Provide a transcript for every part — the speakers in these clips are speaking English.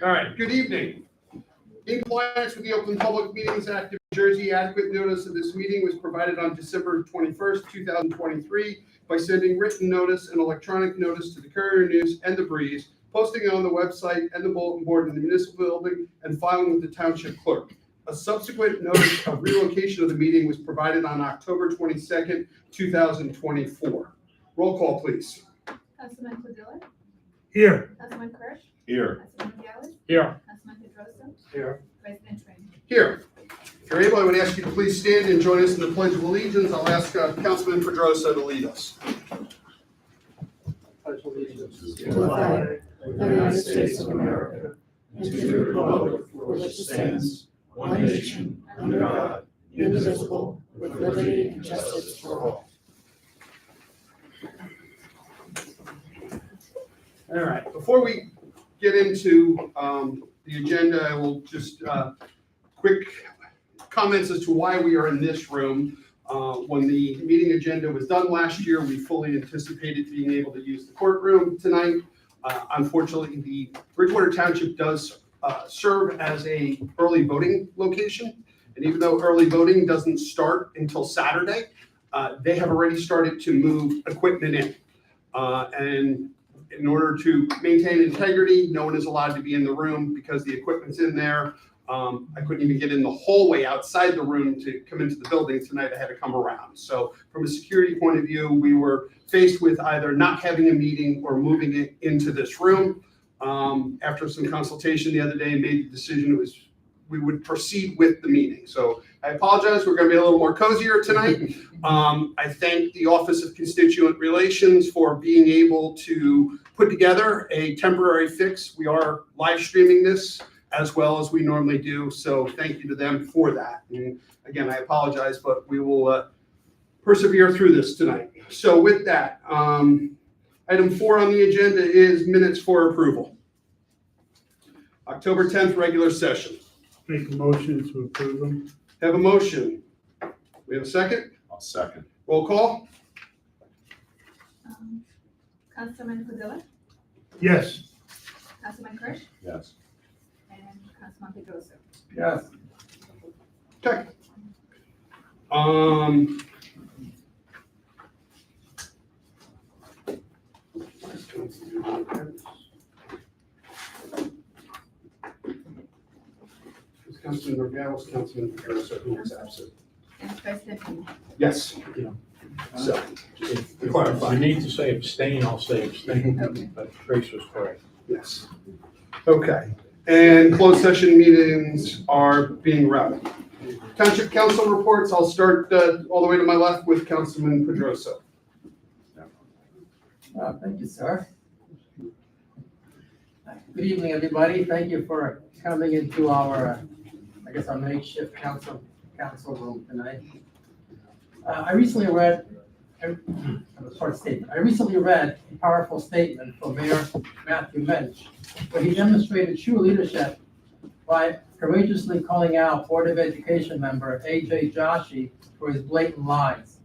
All right, good evening. In compliance with the Open Public Meetings Act of New Jersey, adequate notice of this meeting was provided on December 21st, 2023 by sending written notice and electronic notice to the Courier News and the Breeze, posting it on the website and the bulletin board in the municipal building, and filing with the township clerk. A subsequent notice of relocation of the meeting was provided on October 22nd, 2024. Roll call, please. Councilman Padilla? Here. Councilman Kirsch? Here. Councilman Gallus? Here. Councilman Pedrosa? Here. President Train? Here. If you're able, I would ask you to please stand and join us in the Pledge of Allegiance. I'll ask Councilman Pedrosa to lead us. Pledge allegiance to the flag of the United States of America and to the republic for which it stands, one nation, under God, indivisible, with liberty and justice for all. All right, before we get into the agenda, I will just quick comments as to why we are in this room. When the meeting agenda was done last year, we fully anticipated being able to use the courtroom tonight. Unfortunately, the Bridgewater Township does serve as a early voting location. And even though early voting doesn't start until Saturday, they have already started to move equipment in. And in order to maintain integrity, no one is allowed to be in the room because the equipment's in there. I couldn't even get in the hallway outside the room to come into the building tonight. I had to come around. So from a security point of view, we were faced with either not having a meeting or moving it into this room. After some consultation the other day, made the decision we would proceed with the meeting. So I apologize. We're going to be a little more cozier tonight. I thank the Office of Constituent Relations for being able to put together a temporary fix. We are live streaming this as well as we normally do. So thank you to them for that. And again, I apologize, but we will persevere through this tonight. So with that, item 4 on the agenda is minutes for approval. October 10th, regular session. Make a motion to approve them. Have a motion. We have a second? I'll second. Roll call? Councilman Padilla? Yes. Councilman Kirsch? Yes. And Councilman Pedrosa? Yes. Okay. Councilman Nogales, Councilman Pedrosa, who is absent. And President Train? Yes. So, to clarify. You need to say abstain, I'll say abstain, Okay. but Trace was correct. Yes. Okay. And closed session meetings are being routed. Township Council reports, I'll start all the way to my left with Councilman Pedrosa. Thank you, sir. Good evening, everybody. Thank you for coming into our, our makeshift council room tonight. I recently read a powerful statement from Mayor Matthew Mensch, where he demonstrated true leadership by courageously calling out Board of Education member A.J. Joshi for his blatant lies.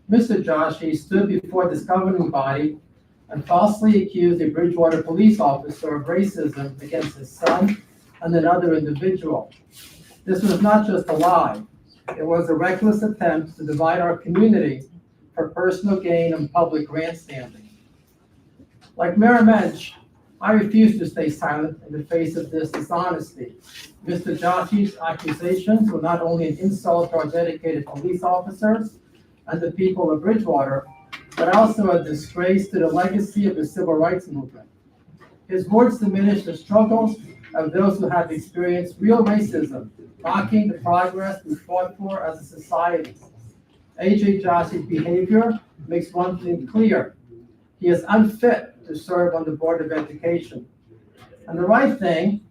Mr. Joshi stood before this governing body and falsely accused a Bridgewater police officer of racism against his son and another individual. This was not just a lie. It was a reckless attempt to divide our community for personal gain and public grandstanding. Like Mayor Mensch, I refuse to stay silent in the face of this dishonesty. Mr. Joshi's accusations were not only an insult to our dedicated police officers and the people of Bridgewater, but also a disgrace to the legacy of the civil rights movement. His words diminish the struggles of those who have experienced real racism, mocking the progress we fought for as a society. A.J. Joshi's behavior makes one thing clear. He is unfit to serve on the Board of Education. And the right thing,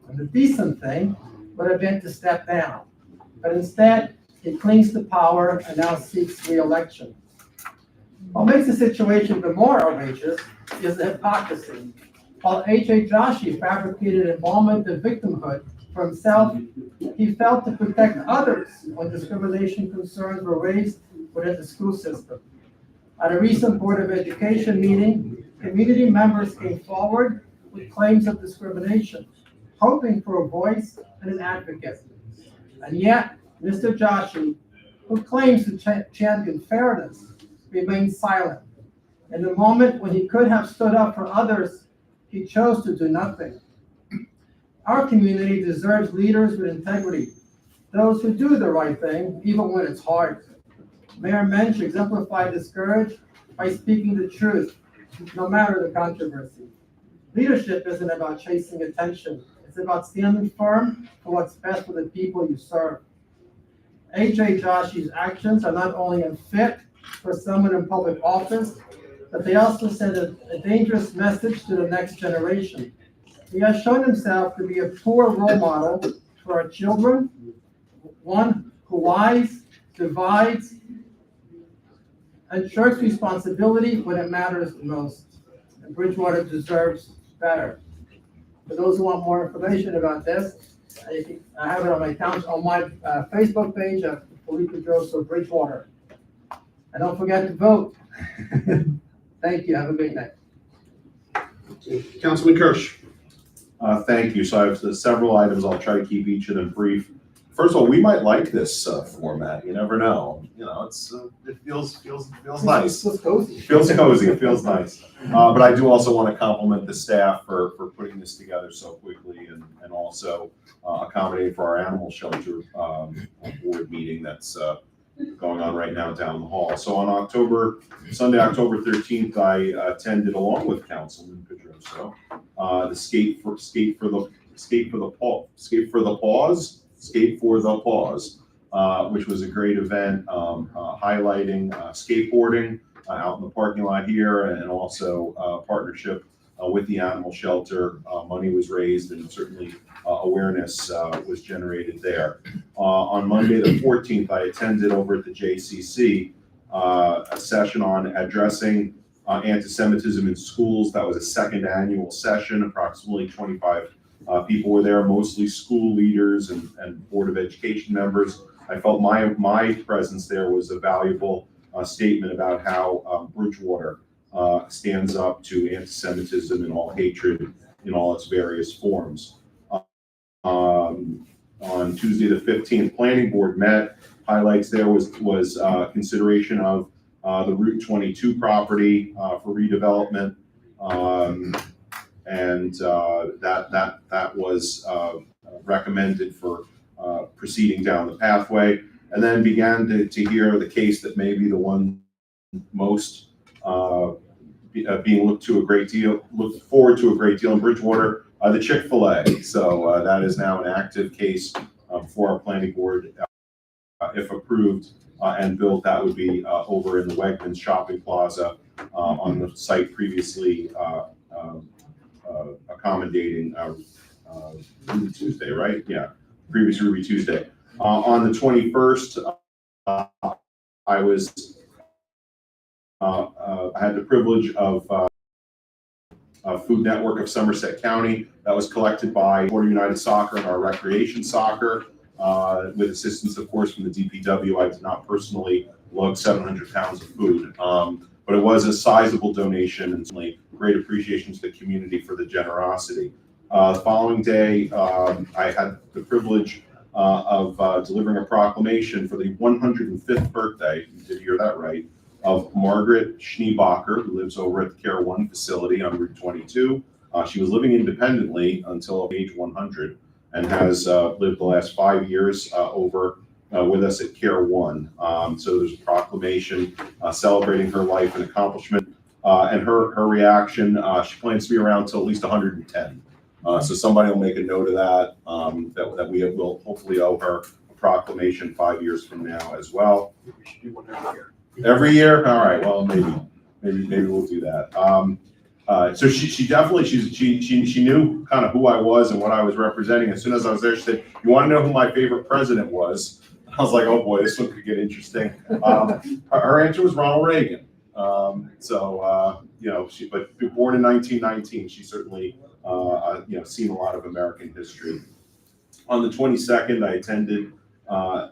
and the decent thing, would have been to step down. But instead, he clings to power and now seeks re-election. What makes the situation even more outrageous is the hypocrisy. While A.J. Joshi fabricated involvement in victimhood for himself, he failed to protect others when discrimination concerns were raised within the school system. At a recent Board of Education meeting, community members came forward with claims of discrimination. hoping for a voice and an advocate. And yet, Mr. Joshi, who claims to champion fairness, remains silent. In the moment when he could have stood up for others, he chose to do nothing. Our community deserves leaders with integrity, those who do the right thing, even when it's hard. Mayor Mensch exemplified this courage by speaking the truth, no matter the controversy. Leadership isn't about chasing attention. It's about standing firm for what's best for the people you serve. A.J. Joshi's actions are not only unfit for someone in public office, but they also send a dangerous message to the next generation. He has shown himself to be a poor role model for our children, one who lies, divides, and shirks responsibility when it matters the most. And Bridgewater deserves better. For those who want more information about this, I have it on my Facebook page of Felipe Pedroso Bridgewater. And don't forget to vote. Thank you. Have a great night. Councilman Kirsch. Thank you. So I have several items. I'll try to keep each of them brief. First of all, we might like this format. You never know. You know, it feels nice. It's cozy. It feels cozy. It feels nice. But I do also want to compliment the staff for putting this together so quickly and also accommodating for our animal shelter board meeting that's going on right now down the hall. So on Sunday, October 13th, I attended along with Councilman Pedroso the Skate for the Pause, which was a great event highlighting skateboarding out in the parking lot here, and also partnership with the animal shelter. Money was raised, and certainly awareness was generated there. On Monday the 14th, I attended over at the JCC a session on addressing anti-Semitism in schools. That was a second annual session. Approximately 25 people were there, mostly school leaders and Board of Education members. I felt my presence there was a valuable statement about how Bridgewater stands up to anti-Semitism and all hatred in all its various forms. On Tuesday the 15th, Planning Board met. Highlights there was consideration of the Route 22 property for redevelopment. And that was recommended for proceeding down the pathway, and then began to hear the case that may be the one most being looked forward to a great deal in Bridgewater, the Chick-fil-A. So that is now an active case for our planning board. If approved and built, that would be over in the Wegmans Shopping Plaza on the site previously accommodating Ruby Tuesday, right? Yeah, previous Ruby Tuesday. On the 21st, I had the privilege of Food Network of Somerset County. That was collected by Florida United Soccer and our recreation soccer, with assistance, of course, from the DPW. I did not personally lug 700 pounds of food, but it was a sizable donation, and certainly great appreciation to the community for the generosity. The following day, I had the privilege of delivering a proclamation for the 105th birthday, you did hear that right, of Margaret Schneebacher, who lives over at the Care One facility on Route 22. She was living independently until age 100 and has lived the last 5 years over with us at Care One. So there's a proclamation celebrating her life and accomplishment. And her reaction, she plans to be around till at least 110. So somebody will make a note of that, that we will hopefully owe her a proclamation 5 years from now as well. We should do one every year. Every year? All right, well, maybe we'll do that. So she definitely, she knew kind of who I was and what I was representing. As soon as I was there, she said, "You want to know who my favorite president was?" I was like, "Oh boy, this one could get interesting." Her answer was Ronald Reagan. But born in 1919, she certainly, seen a lot of American history. On the 22nd, I attended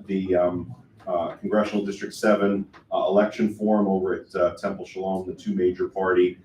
the Congressional District 7 election forum over at Temple Shalom. The two major party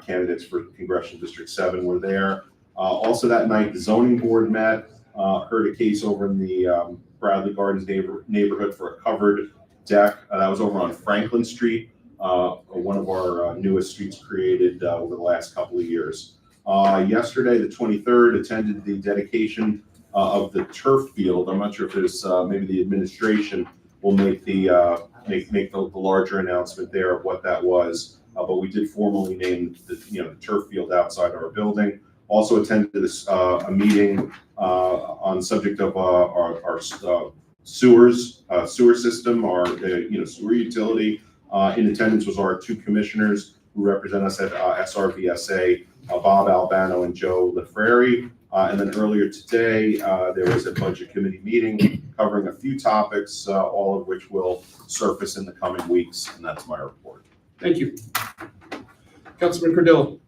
candidates for Congressional District 7 were there. Also that night, the zoning board met, heard a case over in the Bradley Gardens neighborhood for a covered deck. That was over on Franklin Street, one of our newest streets created over the last couple of years. Yesterday, the 23rd, attended the dedication of the turf field. I'm not sure if there's maybe the administration will make the larger announcement there of what that was. But we did formally name the turf field outside our building. Also attended this a meeting on the subject of our sewer system, our sewer utility. In attendance was our two commissioners who represent us at SRVSA, Bob Albano and Joe Lafreri. And then earlier today, there was a budget committee meeting covering a few topics, all of which will surface in the coming weeks, and that's my report. Thank you. Councilman Cardillo.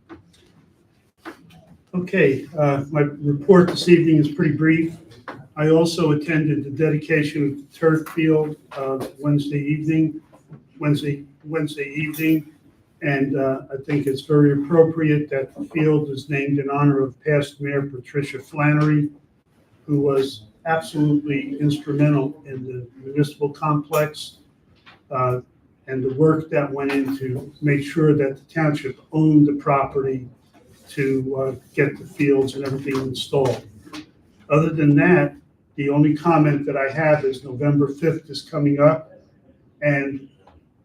Okay, my report this evening is pretty brief. I also attended the dedication of the turf field Wednesday evening, and I think it's very appropriate that the field is named in honor of past Mayor Patricia Flannery, who was absolutely instrumental in the municipal complex and the work that went into make sure that the township owned the property to get the fields and everything installed. Other than that, the only comment that I have is November 5th is coming up, and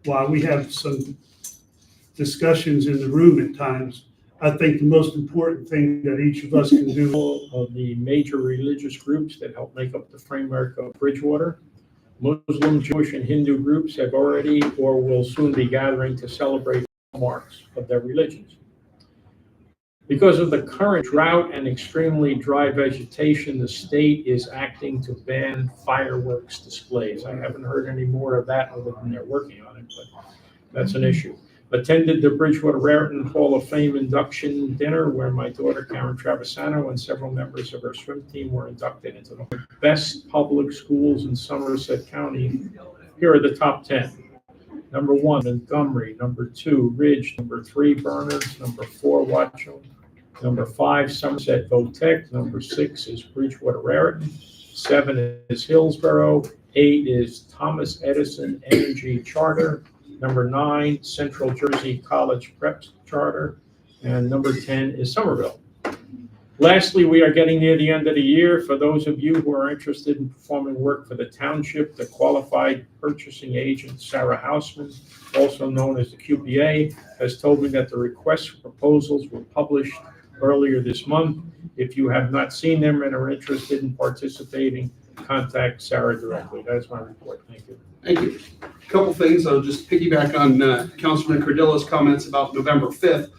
while we have some discussions in the room at times, I think the most important thing that each of us can do. Of the major religious groups that help make up the framework of Bridgewater, Muslim, Jewish, and Hindu groups have already or will soon be gathering to celebrate marks of their religions. Because of the current drought and extremely dry vegetation, the state is acting to ban fireworks displays. I haven't heard any more of that other than they're working on it, but that's an issue. Attended the Bridgewater Raritan Hall of Fame induction dinner where my daughter Karen Travisano and several members of her swim team were inducted into the best public schools in Somerset County. Here are the top 10. Number 1, Montgomery. Number 2, Ridge. Number 3, Bernards. Number 4, Watchung. Number 5, Somerset Votech. Number 6 is Bridgewater Raritan. 7 is Hillsborough. 8 is Thomas Edison Energy Charter. Number 9, Central Jersey College Prep Charter. And number 10 is Somerville. Lastly, we are getting near the end of the year. For those of you who are interested in performing work for the township, the qualified purchasing agent, Sarah Hausman, also known as the QPA, has told me that the requests for proposals were published earlier this month. If you have not seen them and are interested in participating, contact Sarah directly. That is my report. Thank you. Thank you. A couple things. I'll just piggyback on Councilman Cardillo's comments about November 5th.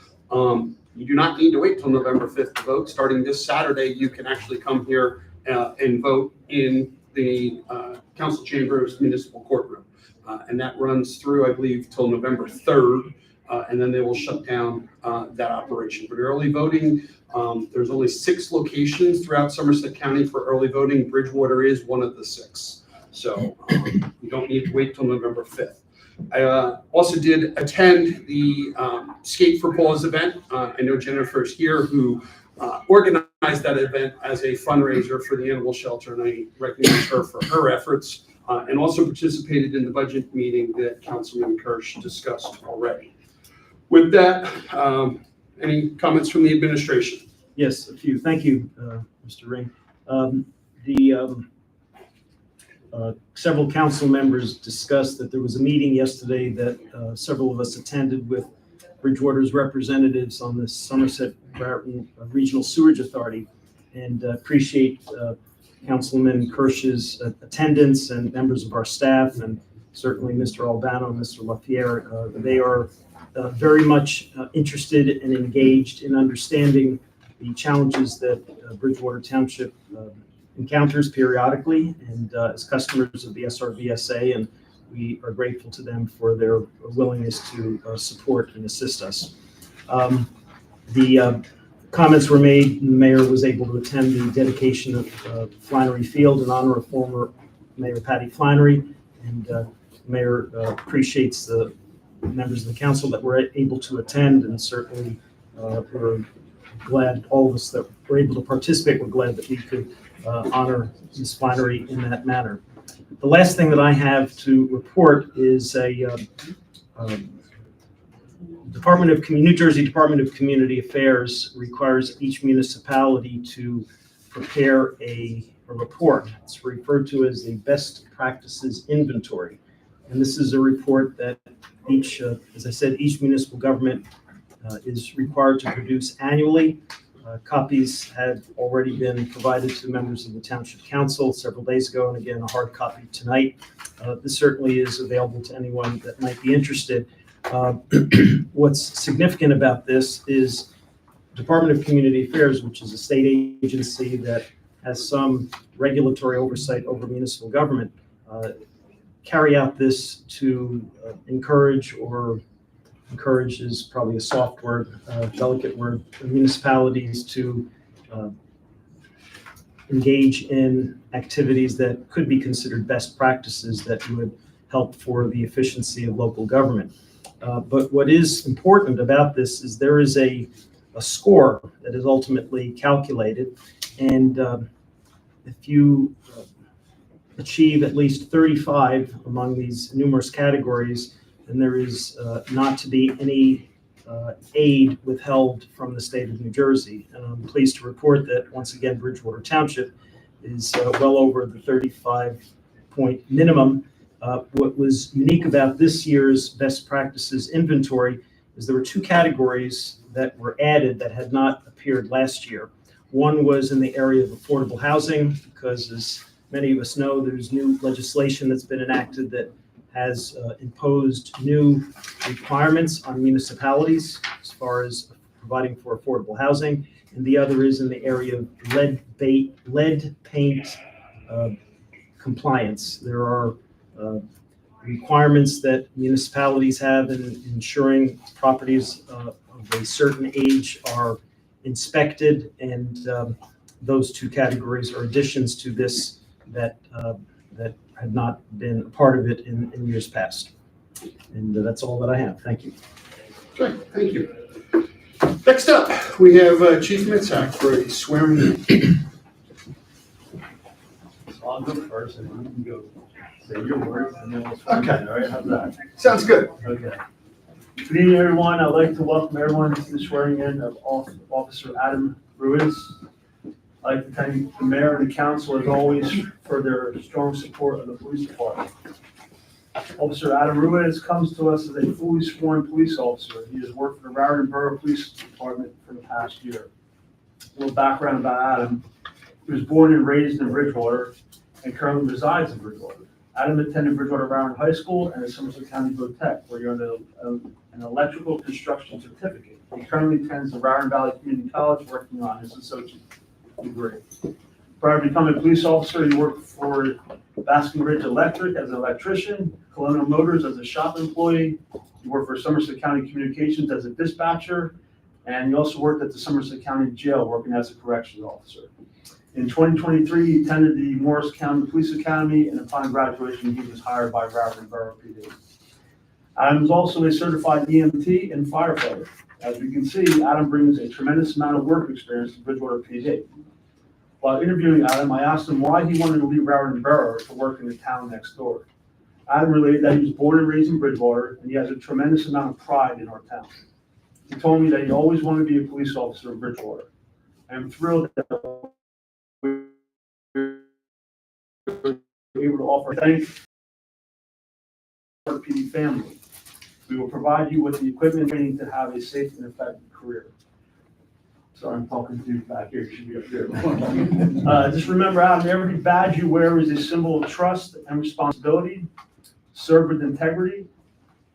You do not need to wait till November 5th to vote. Starting this Saturday, you can actually come here and vote in the council chambers municipal courtroom. And that runs through, I believe, till November 3rd. And then they will shut down that operation. But early voting, there's only 6 locations throughout Somerset County for early voting. Bridgewater is one of the 6. So you don't need to wait till November 5th. I also did attend the Skate for Paws event. I know Jennifer's here who organized that event as a fundraiser for the animal shelter, and I recognize her for her efforts, and also participated in the budget meeting that Councilman Kirsch discussed already. With that, any comments from the administration? Yes, a few. Thank you, Mr. Ring. Several council members discussed that there was a meeting yesterday that several of us attended with Bridgewater's representatives on the Somerset Regional Sewerage Authority, and appreciate Councilman Kirsch's attendance and members of our staff, and certainly Mr. Albano and Mr. LaFierre. They are very much interested and engaged in understanding the challenges that Bridgewater Township encounters periodically, and as customers of the SRVSA, and we are grateful to them for their willingness to support and assist us. The comments were made, and the mayor was able to attend the dedication of Flannery Field in honor of former Mayor Patty Flannery, and the mayor appreciates the members of the council that were able to attend, and certainly we're glad, all of us that were able to participate, were glad that we could honor Ms. Flannery in that manner. The last thing that I have to report is a New Jersey Department of Community Affairs requires each municipality to prepare a report. It's referred to as the best practices inventory. And this is a report that each, as I said, each municipal government is required to produce annually. Copies had already been provided to members of the Township Council several days ago, and again, a hard copy tonight. This certainly is available to anyone that might be interested. What's significant about this is Department of Community Affairs, which is a state agency that has some regulatory oversight over municipal government, carry out this to encourage is probably a soft word, delicate word, municipalities to engage in activities that could be considered best practices that would help for the efficiency of local government. But what is important about this is there is a score that is ultimately calculated, and if you achieve at least 35 among these numerous categories, then there is not to be any aid withheld from the state of New Jersey. And I'm pleased to report that, once again, Bridgewater Township is well over the 35-point minimum. What was unique about this year's best practices inventory is there were two categories that were added that had not appeared last year. One was in the area of affordable housing, because as many of us know, there's new legislation that's been enacted that has imposed new requirements on municipalities as far as providing for affordable housing. And the other is in the area of lead paint compliance. There are requirements that municipalities have in ensuring properties of a certain age are inspected, and those two categories are additions to this that had not been a part of it in years past. And that's all that I have. Thank you. Great, thank you. Next up, we have Chief Mitzak for a swearing in. So I'll go first, and you can go say your words, and then we'll swear Okay. in, all right? How's that? Sounds good. Okay. Good evening, everyone. I'd like to welcome everyone to the swearing in of Officer Adam Ruiz. I'd like to thank the mayor and the council, as always, for their strong support of the police department. Officer Adam Ruiz comes to us as a fully sworn police officer. He has worked for the Raritan Borough Police Department for the past year. A little background about Adam. He was born and raised in Bridgewater and currently resides in Bridgewater. Adam attended Bridgewater Raritan High School and the Somerset County Tech, where you're an electrical construction certificate. He currently attends the Raritan Valley Community College, working on his associate degree. Prior to becoming a police officer, he worked for Basking Ridge Electric as an electrician, Colonial Motors as a shop employee. He worked for Somerset County Communications as a dispatcher, and he also worked at the Somerset County Jail, working as a corrections officer. In 2023, he attended the Morris County Police Academy, and upon graduation, he was hired by Raritan Borough PD. Adam is also a certified EMT and firefighter. As we can see, Adam brings a tremendous amount of work experience to Bridgewater PD. While interviewing Adam, I asked him why he wanted to leave Raritan Borough to work in the town next door. Adam related that he was born and raised in Bridgewater, and he has a tremendous amount of pride in our town. He told me that he always wanted to be a police officer in Bridgewater. I am thrilled that we were able to offer thank our PD family. We will provide you with the equipment and training to have a safe and effective career. Sorry, I'm talking to you back here. You should be up here. Just remember, Adam, every badge you wear is a symbol of trust and responsibility. Serve with integrity,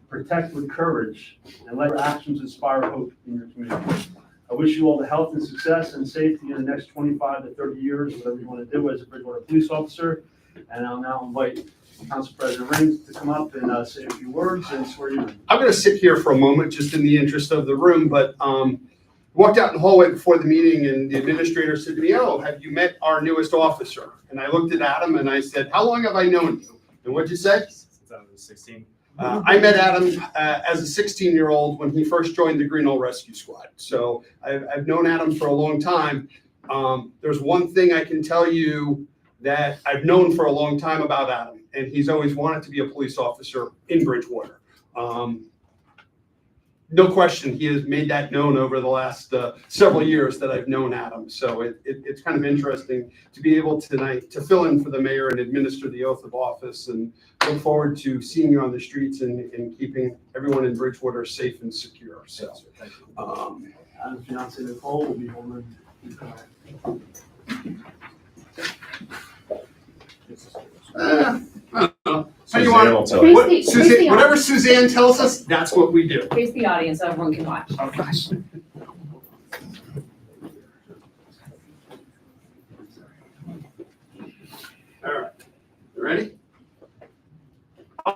protect with courage, and let your actions inspire hope in your community. I wish you all the health and success and safety in the next 25 to 30 years, whatever you want to do as a Bridgewater police officer. And I'll now invite Council President Rings to come up and say a few words and swear you in. I'm going to sit here for a moment, just in the interest of the room, but walked out in the hallway before the meeting, and the administrator said to me, "Oh, have you met our newest officer?" And I looked at Adam and I said, "How long have I known you?" And what'd you say? Since I was 16. I met Adam as a 16-year-old when he first joined the Green Hole Rescue Squad. So I've known Adam for a long time. There's one thing I can tell you that I've known for a long time about Adam, and he's always wanted to be a police officer in Bridgewater. No question, he has made that known over the last several years that I've known Adam. So it's kind of interesting to be able tonight to fill in for the mayor and administer the oath of office, and look forward to seeing you on the streets and keeping everyone in Bridgewater safe and secure. So, Adam's fiancee Nicole will be holding. How do you want Suzanne will tell what, you. Suzanne, whatever Suzanne tells us, that's what we do. Face the audience so everyone can watch. Okay. All right, you ready?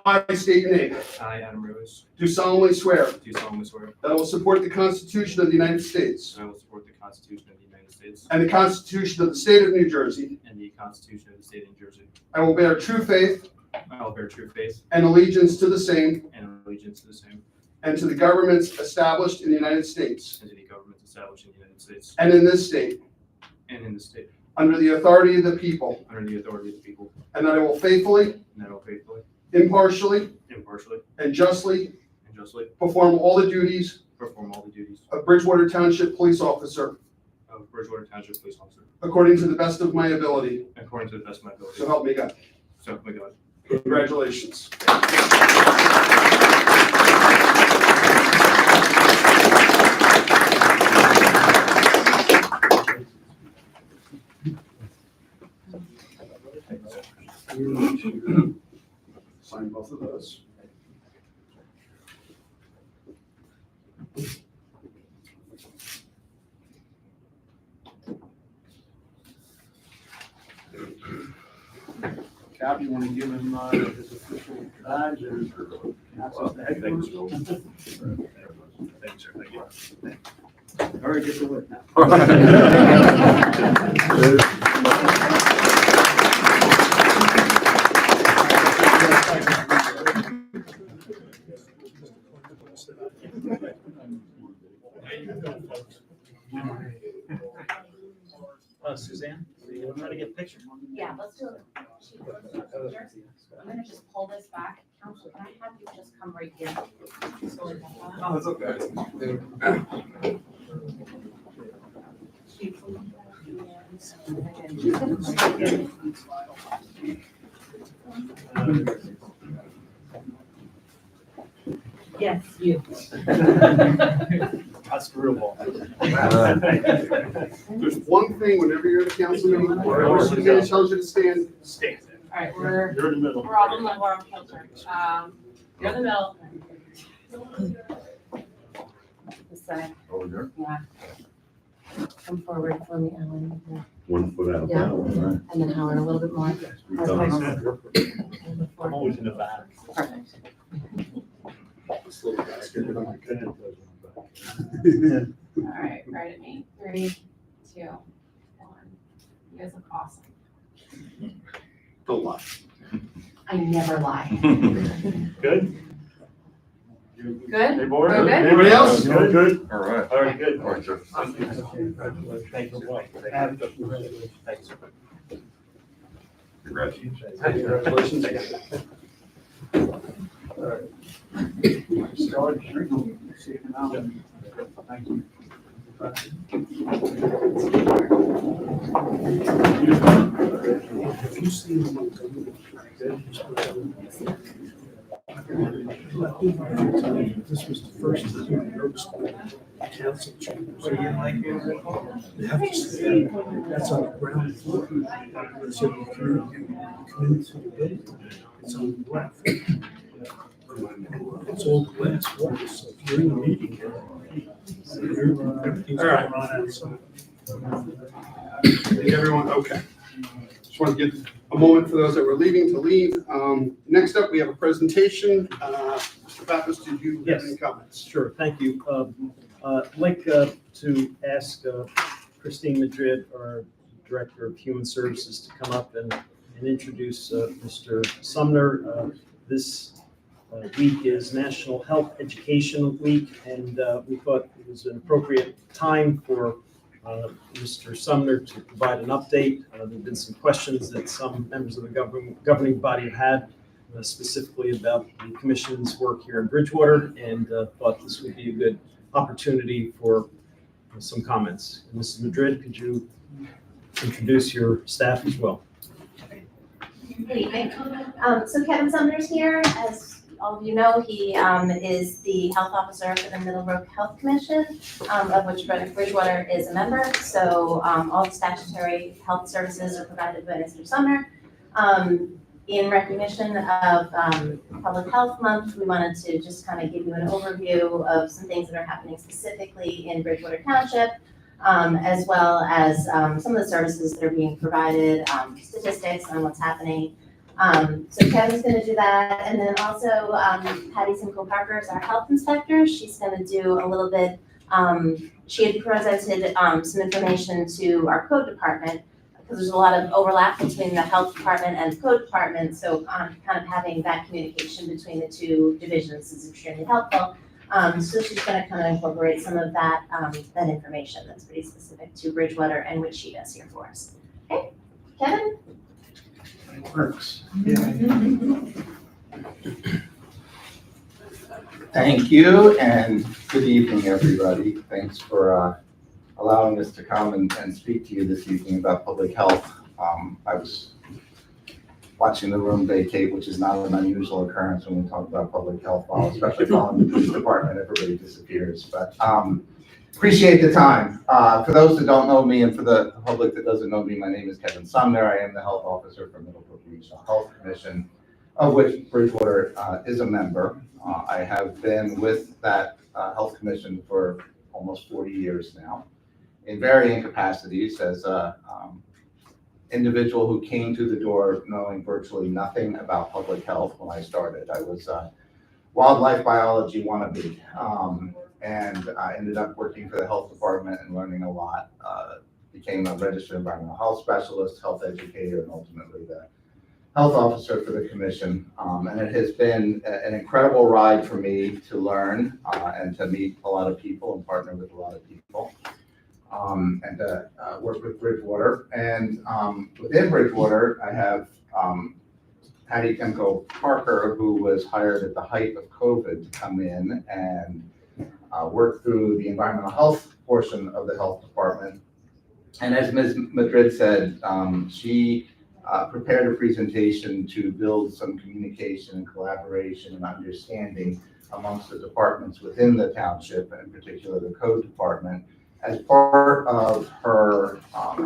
I state your name. I, Adam Ruiz, Do solemnly swear do solemnly swear that I will support the Constitution of the United States that I will support the Constitution of the United States and the Constitution of the State of New Jersey. and the Constitution of the State of New Jersey. I will bear true faith I will bear true faith and allegiance to the same and allegiance to the same and to the governments established in the United States and to the governments established in the United States and in this state and in the state, under the authority of the people, under the authority of the people, and that I will faithfully, and that I will faithfully, impartially, impartially, and justly and justly perform all the duties perform all the duties of Bridgewater Township Police Officer of Bridgewater Township Police Officer according to the best of my ability. according to the best of my ability. So help me God. So help me God. Congratulations. Sign both of those. Cap, you want to give him his official badge and access to headquarters? Thank you, sir. Thank you. All right, get to work now. Suzanne, you try to get a picture. Yeah, let's do it. I'm gonna just pull this back. Council, can I have you just come right here? Oh, that's okay. Yes, you. That's the real ball. There's one thing whenever you're at a council meeting, wherever Suzanne tells you to stand, stand. All right, we're You're in the middle. all in the we're on kilter. You're in the middle. This side, Over there, yeah. Come forward for me, Ellen. Yeah. 1 foot out. Yeah. All right. And then Howard a little bit more. We've done this. I'm always in the back. Perfect. All right, right at me. 3, 2, 1. You guys look awesome. Don't lie. I never lie. Good? Good? They bored? We're good? Anybody else? Good, good. All right. All right, good. All right, Jeff. Thank you. Congratulations. Congratulations again. Start drinking, shaking out. Thank you. Have you seen the Montgomery? This was the first time I noticed council chambers. They have to stay, that's on the ground floor. So you come into the building, it's on the left. It's all glass walls, so if you're in a meeting, everything's going on outside. Did everyone, okay. Just want to give a moment for those that were leaving to leave. Next up, we have a presentation. Mr. Pappas, did you have any comments? Sure, thank you. I'd like to ask Christine Madrid, our Director of Human Services, to come up and introduce Mr. Sumner. This week is National Health Education Week, and we thought it was an appropriate time for Mr. Sumner to provide an update. There have been some questions that some members of the governing body had, specifically about the commission's work here in Bridgewater, and thought this would be a good opportunity for some comments. And Mrs. Madrid, could you introduce your staff as well? Good evening. So Kevin Sumner's here. As all of you know, he is the health officer for the Middlebrook Health Commission, of which Bridgewater is a member. So all the statutory health services are provided by Mr. Sumner. In recognition of Public Health Month, we wanted to just kind of give you an overview of some things that are happening specifically in Bridgewater Township, as well as some of the services that are being provided, statistics on what's happening. So Kevin's going to do that, and then also Patty Simcoe-Parker is our health inspector. She's going to do a little bit, she had presented some information to our code department, because there's a lot of overlap between the health department and the code department, so kind of having that communication between the two divisions is extremely helpful. So she's going to kind of incorporate some of that that information that's pretty specific to Bridgewater and which she does here for us. Okay, Kevin? It works. Thank you, and good evening, everybody. Thanks for allowing us to come and speak to you this evening about public health. I was watching the room vacate, which is not an unusual occurrence when we talk about public health, especially following the police department, everybody disappears. But appreciate the time. For those that don't know me, and for the public that doesn't know me, my name is Kevin Sumner. I am the health officer for Middlebrook Regional Health Commission, of which Bridgewater is a member. I have been with that health commission for almost 40 years now, in varying capacities, as a individual who came to the door knowing virtually nothing about public health when I started. I was a wildlife biology wannabe, and I ended up working for the health department and learning a lot. Became a registered environmental health specialist, health educator, and ultimately the health officer for the commission. And it has been an incredible ride for me to learn and to meet a lot of people and partner with a lot of people. And to work with Bridgewater. And within Bridgewater, I have Patty Simcoe-Parker, who was hired at the height of COVID to come in and work through the environmental health portion of the health department. And as Ms. Madrid said, she prepared a presentation to build some communication and collaboration and understanding amongst the departments within the township, and in particular the code department, as part of her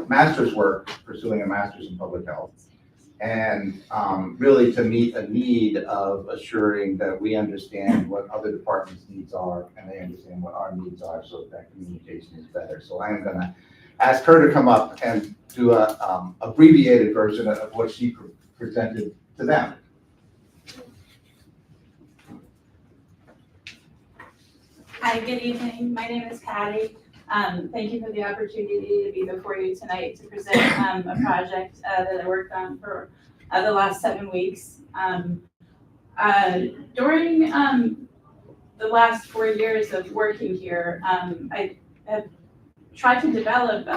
master's work, pursuing a master's in public health, and really to meet a need of assuring that we understand what other departments' needs are and they understand what our needs are, so that communication is better. So I am going to ask her to come up and do a abbreviated version of what she presented to them. Hi, good evening. My name is Patty. Thank you for the opportunity to be before you tonight to present a project that I worked on for the last 7 weeks. During the last 4 years of working here, I have tried to develop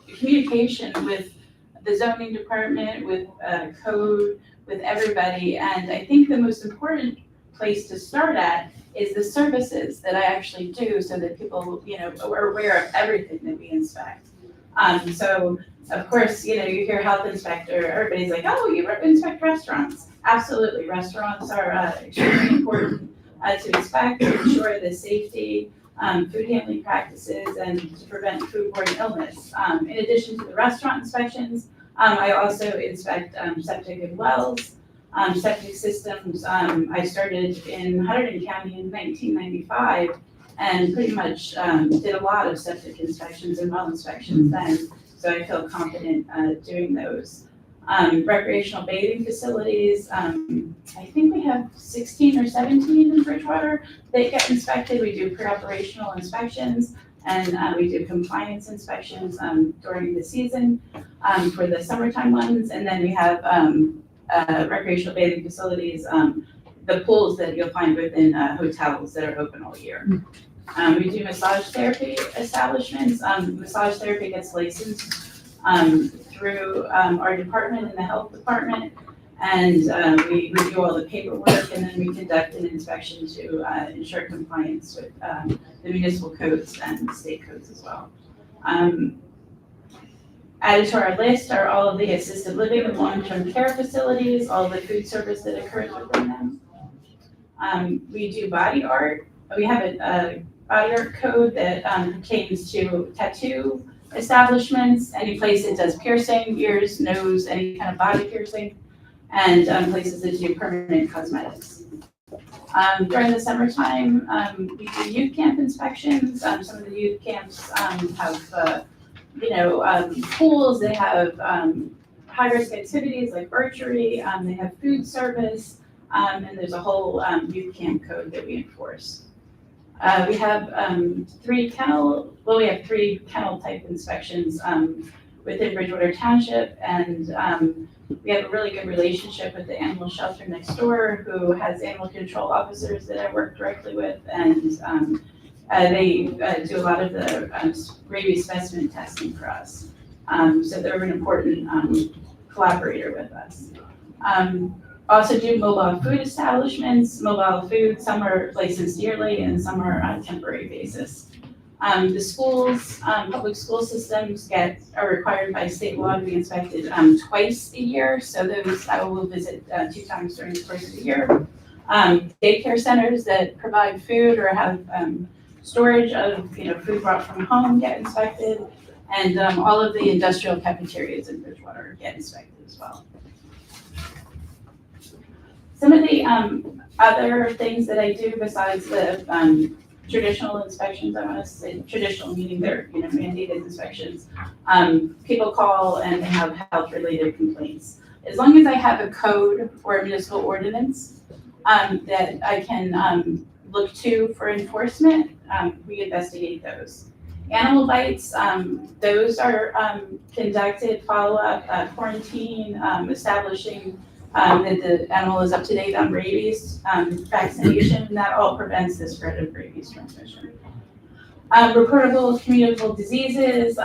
communication with the zoning department, with code, with everybody, and I think the most important place to start at is the services that I actually do, so that people, are aware of everything that we inspect. So of course, you hear health inspector, everybody's like, oh, you inspect restaurants. Absolutely, restaurants are extremely important to inspect, to ensure the safety, food handling practices, and to prevent foodborne illness. In addition to the restaurant inspections, I also inspect septic and wells. Septic systems, I started in Hunterdon County in 1995 and pretty much did a lot of septic inspections and well inspections then, so I feel confident doing those. Recreational bathing facilities, I think we have 16 or 17 in Bridgewater that get inspected. We do pre-operational inspections, and we do compliance inspections during the season for the summertime ones, and then we have recreational bathing facilities the pools that you'll find within hotels that are open all year. We do massage therapy establishments. Massage therapy gets licensed through our department in the health department. And we review all the paperwork, and then we conduct an inspection to ensure compliance with the municipal codes and state codes as well. Added to our list are all of the assisted living and long-term care facilities, all of the food service that occurs within them. We do body art. We have a body art code that pertains to tattoo establishments, any place that does piercing, ears, nose, any kind of body piercing, and places that do permanent cosmetics. During the summertime, we do youth camp inspections. Some of the youth camps have, pools. They have high-risk activities like archery. They have food service, and there's a whole youth camp code that we enforce. We have three kennel type inspections within Bridgewater Township, and we have a really good relationship with the animal shelter next door, who has animal control officers that I work directly with, and they do a lot of the rabies specimen testing for us. So they're an important collaborator with us. Also do mobile food establishments, mobile food. Some are licensed yearly and some are on a temporary basis. The schools, public school systems are required by state law to be inspected twice a year. So those I will visit 2 times during the course of the year. Daycare centers that provide food or have storage of food brought from home get inspected, and all of the industrial cafeterias in Bridgewater get inspected as well. Some of the other things that I do besides the traditional inspections, I want to say traditional meaning they're mandated inspections. People call and they have health-related complaints. As long as I have a code or a municipal ordinance that I can look to for enforcement, we investigate those. Animal bites, those are conducted, follow-up, quarantine, establishing that the animal is up to date on rabies vaccination, and that all prevents the spread of rabies transmission. Reportable communicable diseases,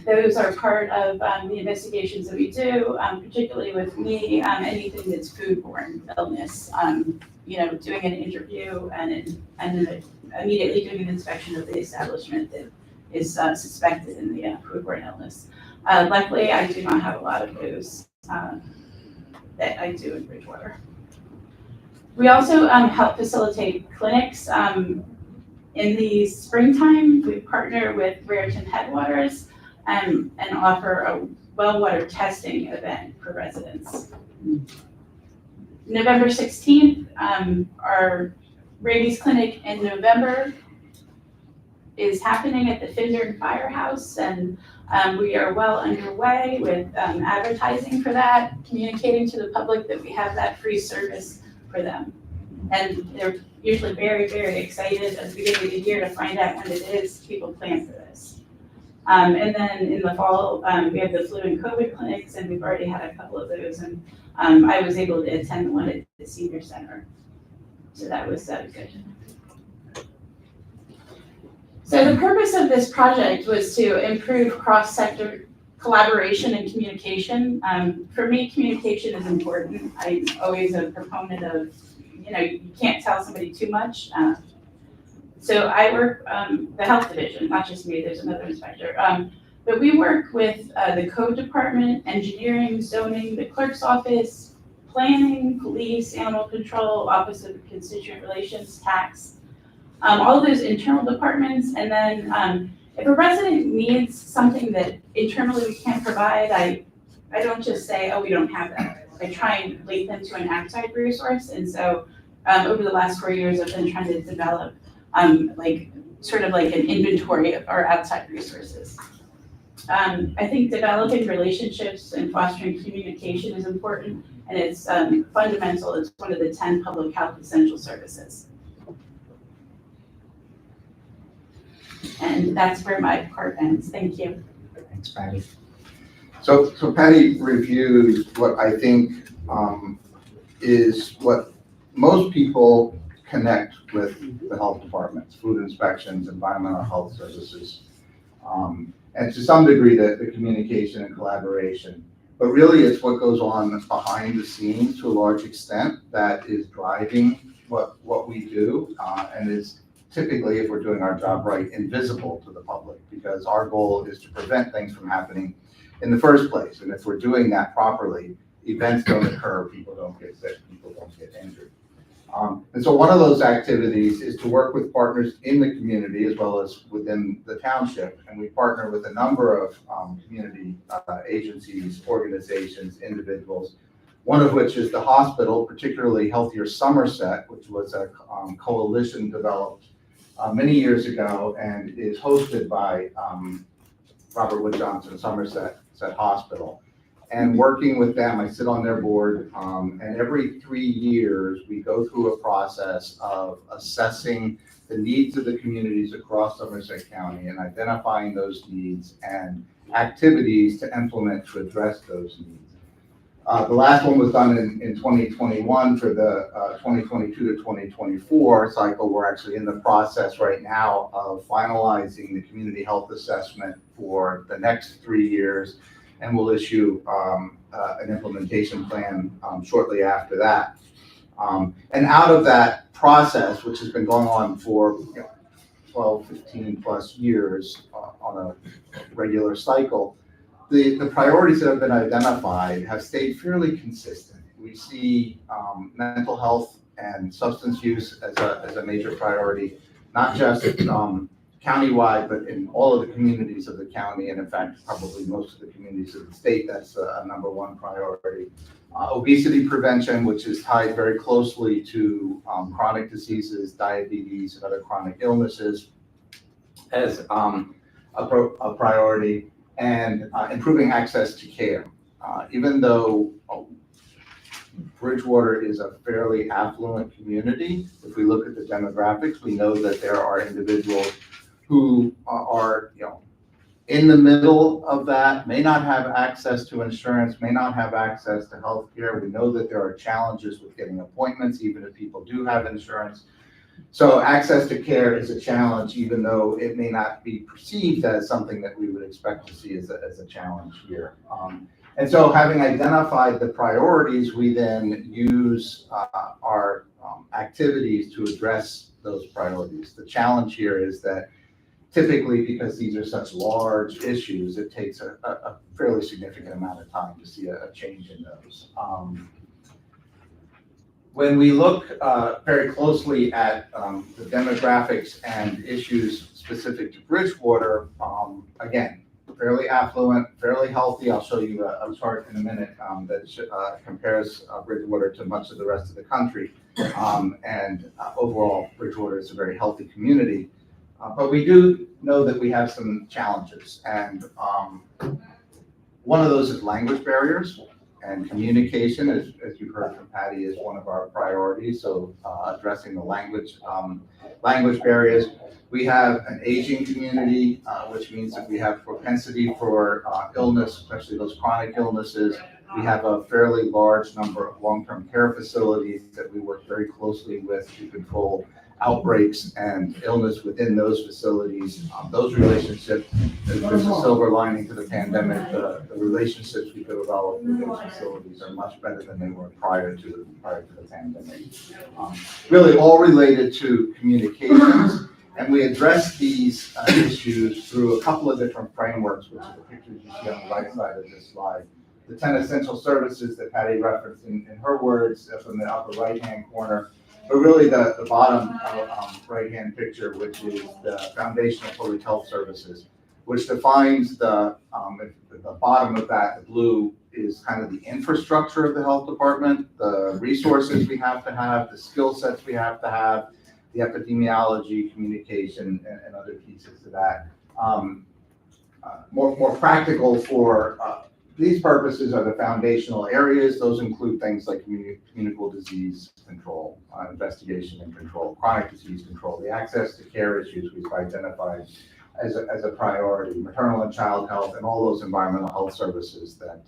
those are part of the investigations that we do, particularly with me, anything that's foodborne illness, doing an interview and then immediately doing an inspection of the establishment that is suspected in the foodborne illness. Luckily, I do not have a lot of those that I do in Bridgewater. We also help facilitate clinics. In the springtime, we partner with Raritan Headwaters and offer a well water testing event for residents. November 16th, our rabies clinic in November is happening at the Findern Firehouse, and we are well underway with advertising for that, communicating to the public that we have that free service for them. And they're usually very, very excited at the beginning of the year to find out when it is. People plan for this. And then in the fall, we have the flu and COVID clinics, and we've already had a couple of those. And I was able to attend one at the senior center. So that was good. So the purpose of this project was to improve cross-sector collaboration and communication. For me, communication is important. I'm always a proponent of, you can't tell somebody too much. So I work the health division, not just me, there's another inspector. But we work with the code department, engineering, zoning, the clerk's office, planning, police, animal control, office of constituent relations, tax, all of those internal departments. And then if a resident needs something that internally we can't provide, I don't just say, oh, we don't have that. I try and link them to an outside resource. And so over the last 4 years, I've been trying to develop sort of like an inventory of our outside resources. I think developing relationships and fostering communication is important, and it's fundamental. It's one of the 10 public health essential services. And that's where my part ends. Thank you. Thanks, Patty. So Patty reviewed what I think is what most people connect with the health departments, food inspections, environmental health services, and to some degree the communication and collaboration. But really it's what goes on behind the scenes to a large extent that is driving what we do, and is typically, if we're doing our job right, invisible to the public, because our goal is to prevent things from happening in the first place. And if we're doing that properly, events don't occur, people don't get sick, people don't get injured. And so one of those activities is to work with partners in the community as well as within the township. And we partner with a number of community agencies, organizations, individuals, one of which is the hospital, particularly Healthier Somerset, which was a coalition developed many years ago and is hosted by Robert Wood Johnson Somerset Hospital. And working with them, I sit on their board, and every 3 years we go through a process of assessing the needs of the communities across Somerset County and identifying those needs and activities to implement to address those needs. The last one was done in 2021 for the 2022 to 2024 cycle. We're actually in the process right now of finalizing the community health assessment for the next 3 years, and we'll issue an implementation plan shortly after that. And out of that process, which has been going on for 12, 15 plus years on a regular cycle, the priorities that have been identified have stayed fairly consistent. We see mental health and substance use as a major priority, not just countywide, but in all of the communities of the county, and in fact, probably most of the communities of the state, that's a number one priority. Obesity prevention, which is tied very closely to chronic diseases, diabetes, and other chronic illnesses, as a priority, and improving access to care. Even though Bridgewater is a fairly affluent community, if we look at the demographics, we know that there are individuals who are, in the middle of that, may not have access to insurance, may not have access to health care. We know that there are challenges with getting appointments, even if people do have insurance. So access to care is a challenge, even though it may not be perceived as something that we would expect to see as a challenge here. And so having identified the priorities, we then use our activities to address those priorities. The challenge here is that typically, because these are such large issues, it takes a fairly significant amount of time to see a change in those. When we look very closly at the demographics and issues specific to Bridgewater, again, fairly affluent, fairly healthy. I'll show you a chart in a minute that compares Bridgewater to much of the rest of the country. And overall, Bridgewater is a very healthy community. But we do know that we have some challenges. And one of those is language barriers. And communication, as you heard from Patty, is one of our priorities. So addressing the language barriers. We have an aging community, which means that we have propensity for illness, especially those chronic illnesses. We have a fairly large number of long-term care facilities that we work very closely with to control outbreaks and illness within those facilities. Those relationships, there's a silver lining to the pandemic. The relationships we develop with those facilities are much better than they were prior to the pandemic. Really all related to communications. And we address these issues through a couple of different frameworks, which are the pictures you see on the right side of this slide. The 10 essential services that Patty referenced in her words from the upper right-hand corner, but really the bottom right-hand picture, which is the foundational public health services, which defines the bottom of that, the blue, is kind of the infrastructure of the health department, the resources we have to have, the skill sets we have to have, the epidemiology, communication, and other pieces to that. More practical for these purposes are the foundational areas. Those include things like communicable disease control, investigation and control, chronic disease control, the access to care issues we've identified as a priority, maternal and child health, and all those environmental health services that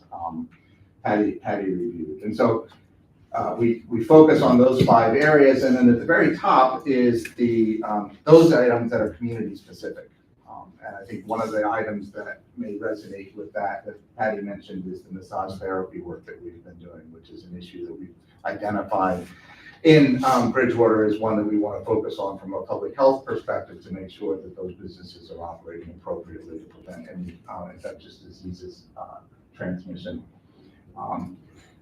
Patty reviewed. And so we focus on those 5 areas, and then at the very top is those items that are community specific. And I think one of the items that may resonate with that Patty mentioned is the massage therapy work that we've been doing, which is an issue that we've identified in Bridgewater as one that we want to focus on from a public health perspective to make sure that those businesses are operating appropriately to prevent any infectious diseases transmission.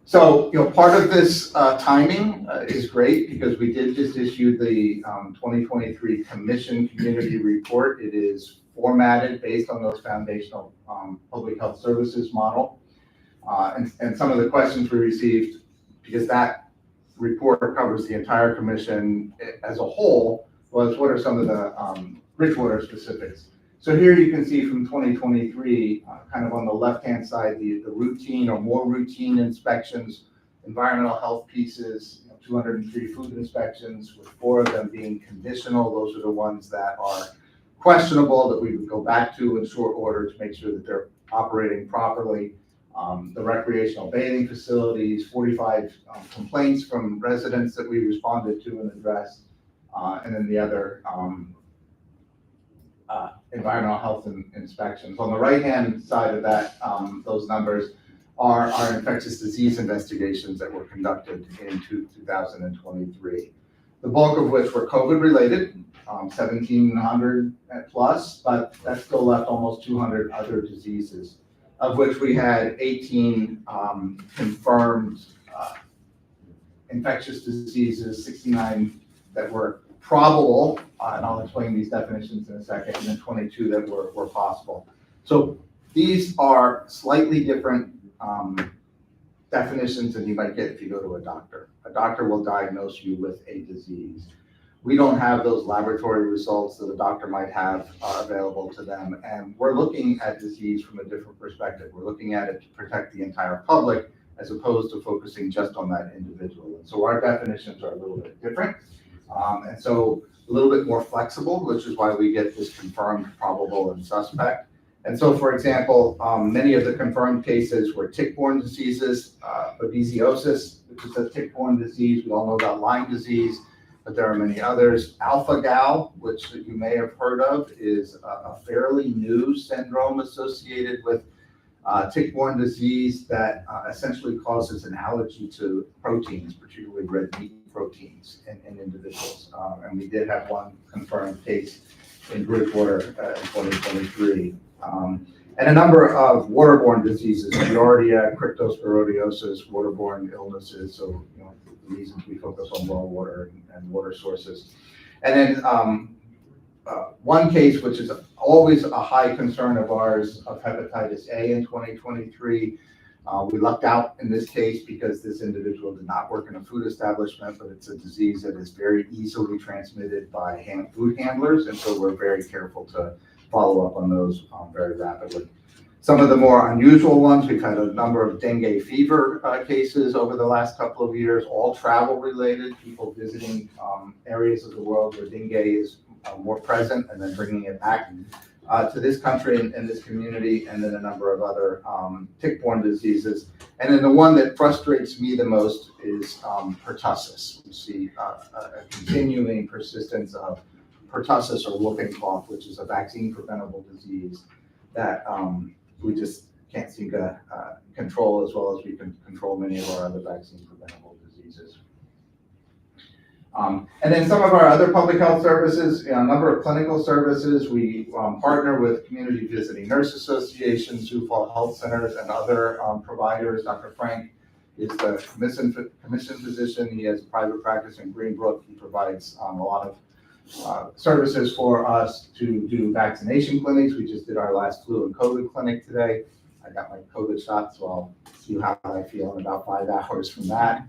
So, part of this timing is great because we did just issue the 2023 Commission Community Report. It is formatted based on those foundational public health services model. And some of the questions we received, because that report covers the entire commission as a whole, was what are some of the Bridgewater specifics. So here you can see from 2023, kind of on the left-hand side, the routine or more routine inspections, environmental health pieces, 203 food inspections, with 4 of them being conditional. Those are the ones that are questionable that we would go back to in short order to make sure that they're operating properly. The recreational bathing facilities, 45 complaints from residents that we responded to and addressed, and then the other environmental health inspections. On the right-hand side of that, those numbers are our infectious disease investigations that were conducted in 2023. The bulk of which were COVID-related, 1,700 plus, but that still left almost 200 other diseases, of which we had 18 confirmed infectious diseases, 69 that were probable, and I'll explain these definitions in a second, and then 22 that were possible. So these are slightly different definitions than you might get if you go to a doctor. A doctor will diagnose you with a disease. We don't have those laboratory results that a doctor might have available to them, and we're looking at disease from a different perspective. We're looking at it to protect the entire public as opposed to focusing just on that individual. And so our definitions are a little bit different. And so a little bit more flexible, which is why we get this confirmed, probable, and suspect. And so, for example, many of the confirmed cases were tick-borne diseases, babesiosis, which is a tick-borne disease. We all know about Lyme disease, but there are many others. Alpha-gal, which you may have heard of, is a fairly new syndrome associated with tick-borne disease that essentially causes an allergy to proteins, particularly red meat proteins in individuals. And we did have one confirmed case in Bridgewater in 2023. And a number of waterborne diseases, Giardia, cryptosporidiosis, waterborne illnesses. So, the reasons we focus on well water and water sources. And then one case, which is always a high concern of ours, of hepatitis A in 2023. We lucked out in this case because this individual did not work in a food establishment, but it's a disease that is very easily transmitted by food handlers, and so we're very careful to follow up on those very rapidly. Some of the more unusual ones, we've had a number of dengue fever cases over the last couple of years, all travel related, people visiting areas of the world where dengue is more present and then bringing it back to this country and this community, and then a number of other tick-borne diseases. And then the one that frustrates me the most is pertussis. We see a continuing persistence of pertussis or whooping cough, which is a vaccine-preventable disease that we just can't seem to control as well as we can control many of our other vaccine-preventable diseases. And then some of our other public health services, a number of clinical services. We partner with community visiting nurse associations, Sioux Falls Health Centers, and other providers. Dr. Frank is the commission physician. He has a private practice in Greenbrook. He provides a lot of services for us to do vaccination clinics. We just did our last flu and COVID clinic today. I got my COVID shot, so I'll see how I feel in about 5 hours from that.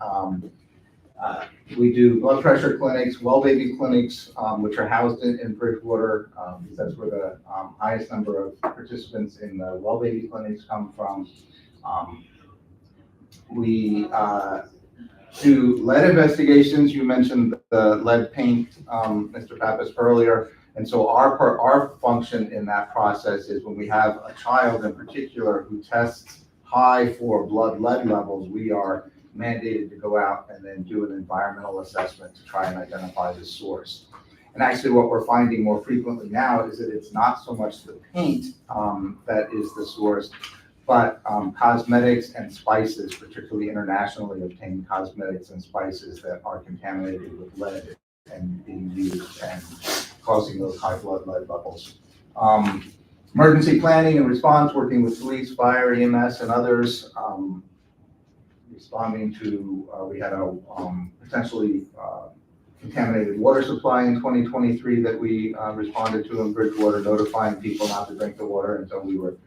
We do blood pressure clinics, well baby clinics, which are housed in Bridgewater, because that's where the highest number of participants in the well baby clinics come from. We do lead investigations. You mentioned the lead paint, Mr. Pappas, earlier. And so our function in that process is when we have a child in particular who tests high for blood lead levels, we are mandated to go out and then do an environmental assessment to try and identify the source. And actually what we're finding more frequently now is that it's not so much the paint that is the source, but cosmetics and spices, particularly internationally obtained cosmetics and spices that are contaminated with lead and being used and causing those high blood lead levels. Emergency planning and response, working with police, fire, EMS, and others, responding to, we had a potentially contaminated water supply in 2023 that we responded to in Bridgewater, notifying people not to drink the water until we were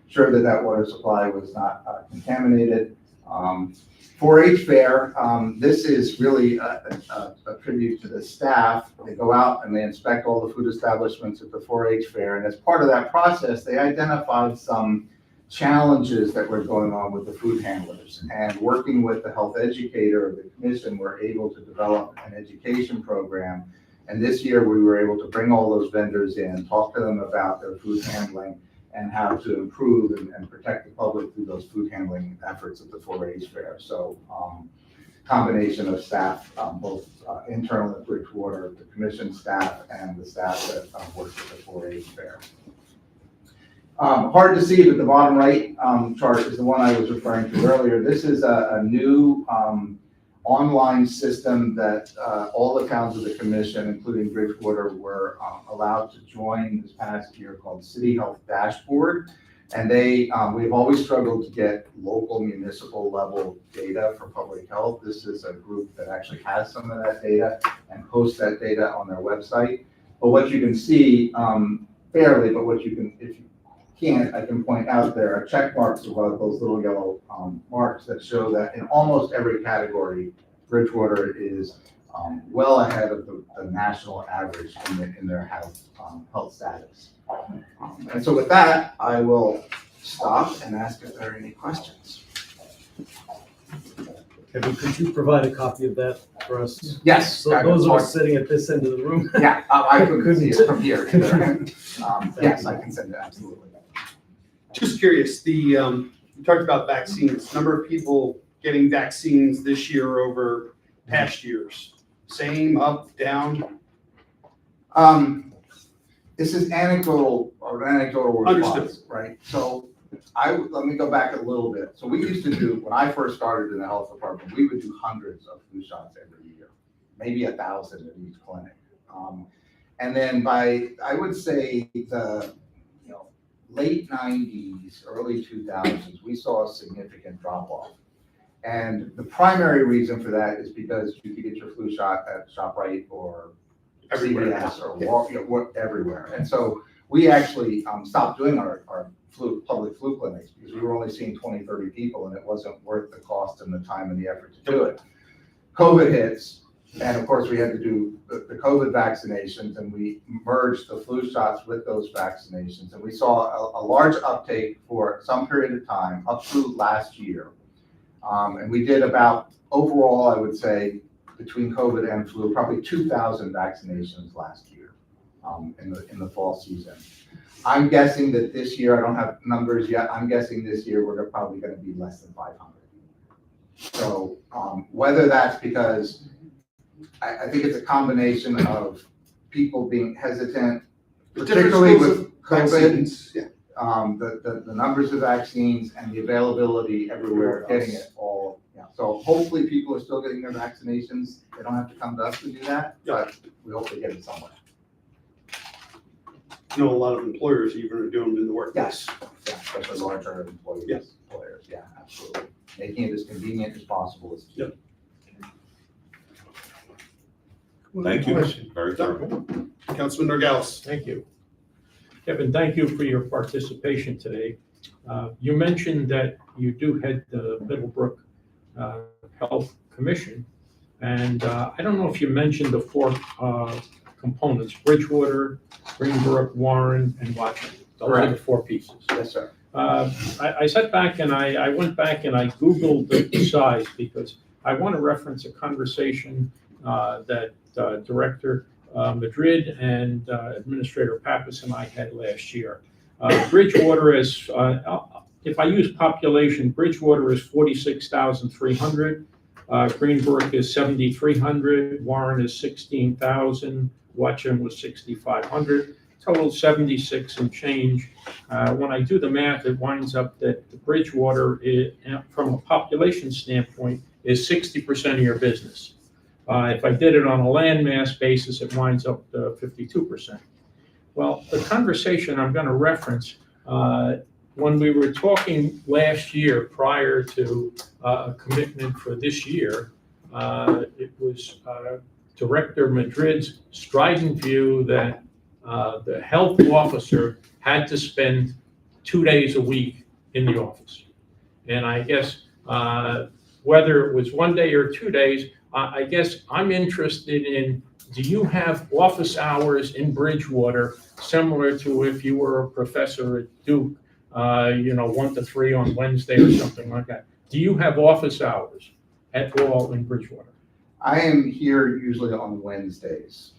sure that that water supply was not contaminated. 4-H fair, this is really a tribute to the staff. They go out and they inspect all the food establishments at the 4-H fair, and as part of that process, they identified some challenges that were going on with the food handlers. And working with the health educator of the commission, we're able to develop an education program. And this year, we were able to bring all those vendors in, talk to them about their food handling and how to improve and protect the public through those food handling efforts at the 4-H fair. So combination of staff, both internal at Bridgewater, the commission staff, and the staff that works at the 4-H fair. Hard to see, but the bottom right chart is the one I was referring to earlier. This is a new online system that all the towns of the commission, including Bridgewater, were allowed to join this past year, called City Health Dashboard. And we've always struggled to get local municipal level data for public health. This is a group that actually has some of that data and posts that data on their website. But what you can see fairly, but what you can, if you can't, I can point out there are check marks above those little yellow marks that show that in almost every category, Bridgewater is well ahead of the national average in their health status. And so with that, I will stop and ask if there are any questions. Kevin, could you provide a copy of that for us? Yes. So those of us sitting at this end of the room. Yeah, I couldn't see it from here either. Yes, I can send it, absolutely. Just curious, you talked about vaccines, number of people getting vaccines this year over past years. Same, up, down? This is anecdotal Understood. response, right? So let me go back a little bit. So we used to do, when I first started in the health department, we would do hundreds of flu shots every year, maybe 1,000 at each clinic. And then by, I would say the late 90s, early 2000s, we saw a significant drop off. And the primary reason for that is because you could get your flu shot at ShopRite or CVS or everywhere. And so we actually stopped doing our public flu clinics because we were only seeing 20, 30 people and it wasn't worth the cost and the time and the effort to do it. COVID hits, and of course we had to do the COVID vaccinations, and we merged the flu shots with those vaccinations. And we saw a large uptake for some period of time up through last year. And we did about, overall, I would say, between COVID and flu, probably 2,000 vaccinations last year in the fall season. I'm guessing that this year, I don't have numbers yet, I'm guessing this year we're probably going to be less than 500. So whether that's because I think it's a combination of people being hesitant, particularly with COVID, yeah. The numbers of vaccines and the availability everywhere, getting it all. Yeah. So hopefully people are still getting their vaccinations. They don't have to come to us to do that, but we hope they get it somewhere. I know a lot of employers even are doing them in the workplace. Yes, yeah, especially larger employers. Yes. Employers, yeah, absolutely. Making it as convenient as possible is key. Yep. Thank you. Very thorough. Councilman Nordhaus. Thank you. Kevin, thank you for your participation today. You mentioned that you do head the Middlebrook Health Commission. And I don't know if you mentioned the four components: Bridgewater, Greenbrook, Warren, and Washington. Those are the four pieces. Yes, sir. I sat back and I went back and I Googled the size because I want to reference a conversation that Director Madrid and Administrator Pappas and I had last year. Bridgewater is, if I use population, Bridgewater is 46,300. Greenbrook is 7,300, Warren is 16,000, Watchung was 6,500, total 76 and change. When I do the math, it winds up that the Bridgewater, from a population standpoint, is 60% of your business. If I did it on a landmass basis, it winds up to 52%. Well, the conversation I'm going to reference, when we were talking last year prior to a commitment for this year, it was Director Madrid's strident view that the health officer had to spend 2 days a week in the office. And I guess whether it was 1 day or 2 days, I guess I'm interested in, do you have office hours in Bridgewater similar to if you were a professor at Duke, 1 to 3 on Wednesday or something like that? Do you have office hours at all in Bridgewater? I am here usually on Wednesdays.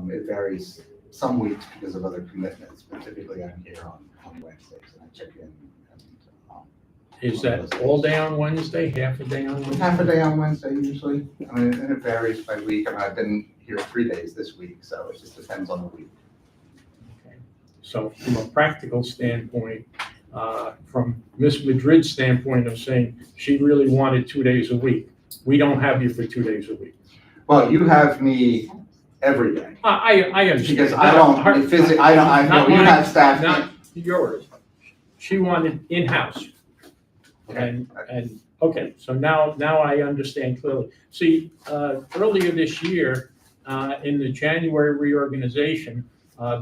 It varies some weeks because of other commitments, but typically I'm here on Wednesdays and I check in. Is that all day on Wednesday, half a day on Wednesday? Half a day on Wednesday usually. I mean, and it varies by week. I mean, I've been here 3 days this week, so it just depends on the week. Okay. So from a practical standpoint, from Ms. Madrid's standpoint of saying she really wanted 2 days a week, we don't have you for 2 days a week. Well, you have me every day. I understand. Because I don't physically, I know you have staff. Not yours. She wanted in-house. And, okay, so now I understand clearly. See, earlier this year, in the January reorganization,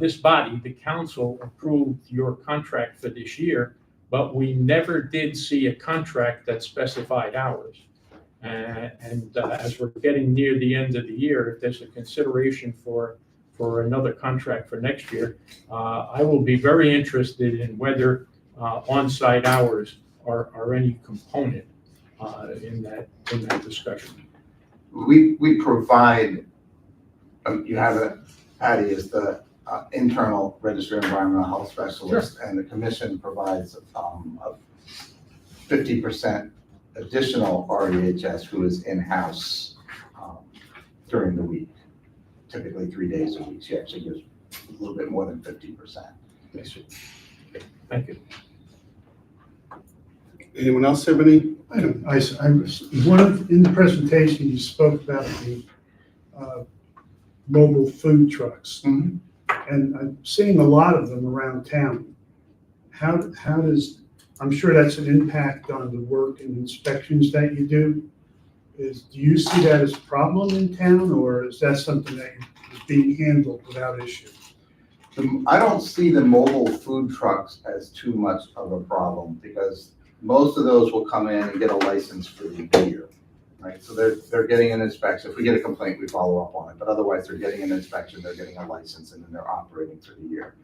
this body, the council, approved your contract for this year, but we never did see a contract that specified hours. And as we're getting near the end of the year, if there's a consideration for another contract for next year, I will be very interested in whether on-site hours are any component in that discussion. We provide, you have it, Patty is the internal registered environmental health specialist, and the commission provides a 50% additional REHS who is in-house during the week, typically 3 days a week. She actually gives a little bit more than 50%. Thank you. Anyone else have any? In the presentation, you spoke about the mobile food trucks. Mhm. And I'm seeing a lot of them around town. How does, I'm sure that's an impact on the work and inspections that you do. Do you see that as a problem in town, or is that something that is being handled without issue? I don't see the mobile food trucks as too much of a problem because most of those will come in and get a license for the year, right? So they're getting an inspection. If we get a complaint, we follow up on it, but otherwise they're getting an inspection, they're getting a license, and then they're operating for the year.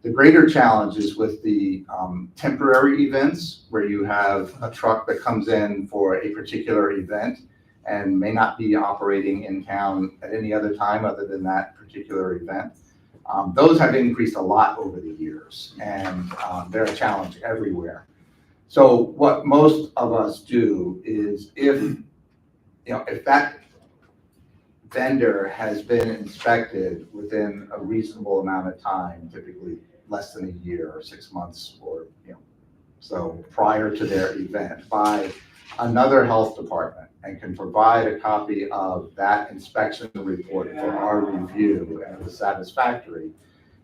The greater challenge is with the temporary events where you have a truck that comes in for a particular event and may not be operating in town at any other time other than that particular event. Those have increased a lot over the years, and they're a challenge everywhere. So what most of us do is if that vendor has been inspected within a reasonable amount of time, typically less than a year or 6 months, or so prior to their event, by another health department, and can provide a copy of that inspection report for our review, and it was satisfactory.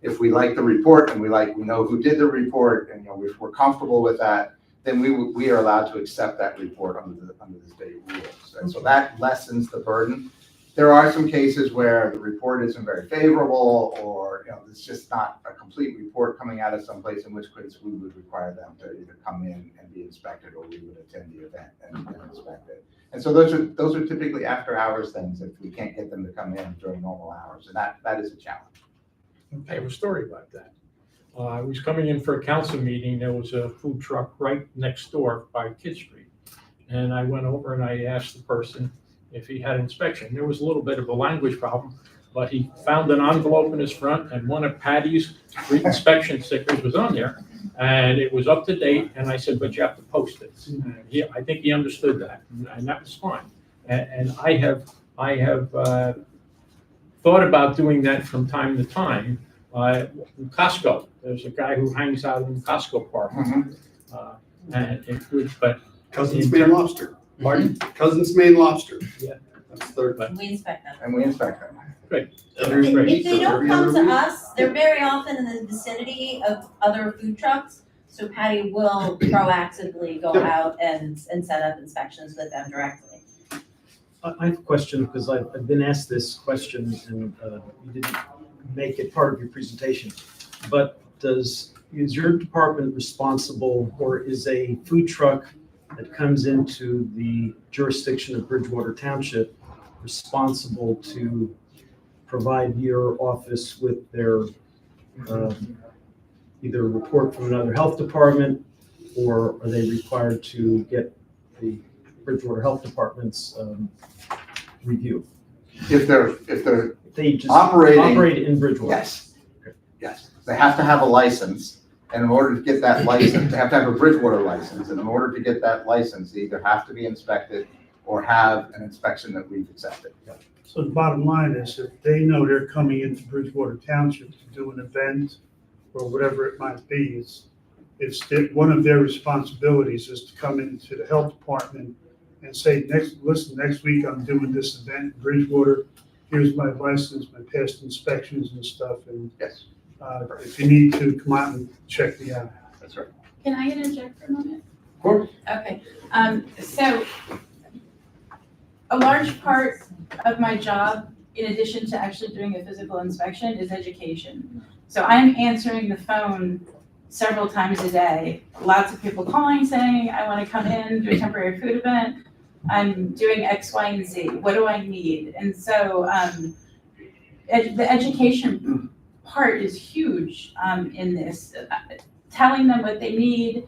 If we like the report and we know who did the report, and we're comfortable with that, then we are allowed to accept that report under the state rules. And so that lessens the burden. There are some cases where the report isn't very favorable, or it's just not a complete report coming out of someplace, in which case we would require them to either come in and be inspected, or we would attend the event and inspect it. And so those are typically after hours things if we can't get them to come in during normal hours, and that is a challenge. I have a story about that. I was coming in for a council meeting. There was a food truck right next door by Kidd Street. And I went over and I asked the person if he had inspection. There was a little bit of a language problem, but he found an envelope in his front, and one of Patty's free inspection stickers was on there, and it was up to date. And I said, but you have to post it. And I think he understood that, and that was fine. And I have thought about doing that from time to time. In Costco, there's a guy who hangs out in Costco Park. And it would, but. Cousins Maine Lobster. Pardon? Cousins Maine Lobster. Yeah. That's their. We inspect them. And we inspect them. If they don't come to us, they're very often in the vicinity of other food trucks. So Patty will proactively go out and set up inspections with them directly. I have a question because I've been asked this question and you didn't make it part of your presentation. But is your department responsible, or is a food truck that comes into the jurisdiction of Bridgewater Township responsible to provide your office with their either a report from another health department, or are they required to get the Bridgewater Health Department's review? If they're They just operating. operate in Bridgewater? Yes, yes. They have to have a license, and in order to get that license, they have to have a Bridgewater license, and in order to get that license, they either have to be inspected or have an inspection that we've accepted. So the bottom line is, if they know they're coming into Bridgewater Township to do an event or whatever it might be, one of their responsibilities is to come into the health department and say, next week I'm doing this event in Bridgewater. Here's my license, my past inspections and stuff, and Yes, if you need to, come out and check me out. that's right. Can I interject for a moment? Of course. Okay, so a large part of my job, in addition to actually doing a physical inspection, is education. So I'm answering the phone several times a day. Lots of people calling saying, I want to come in, do a temporary food event. I'm doing X, Y, and Z. What do I need? And so the education part is huge in this. Telling them what they need,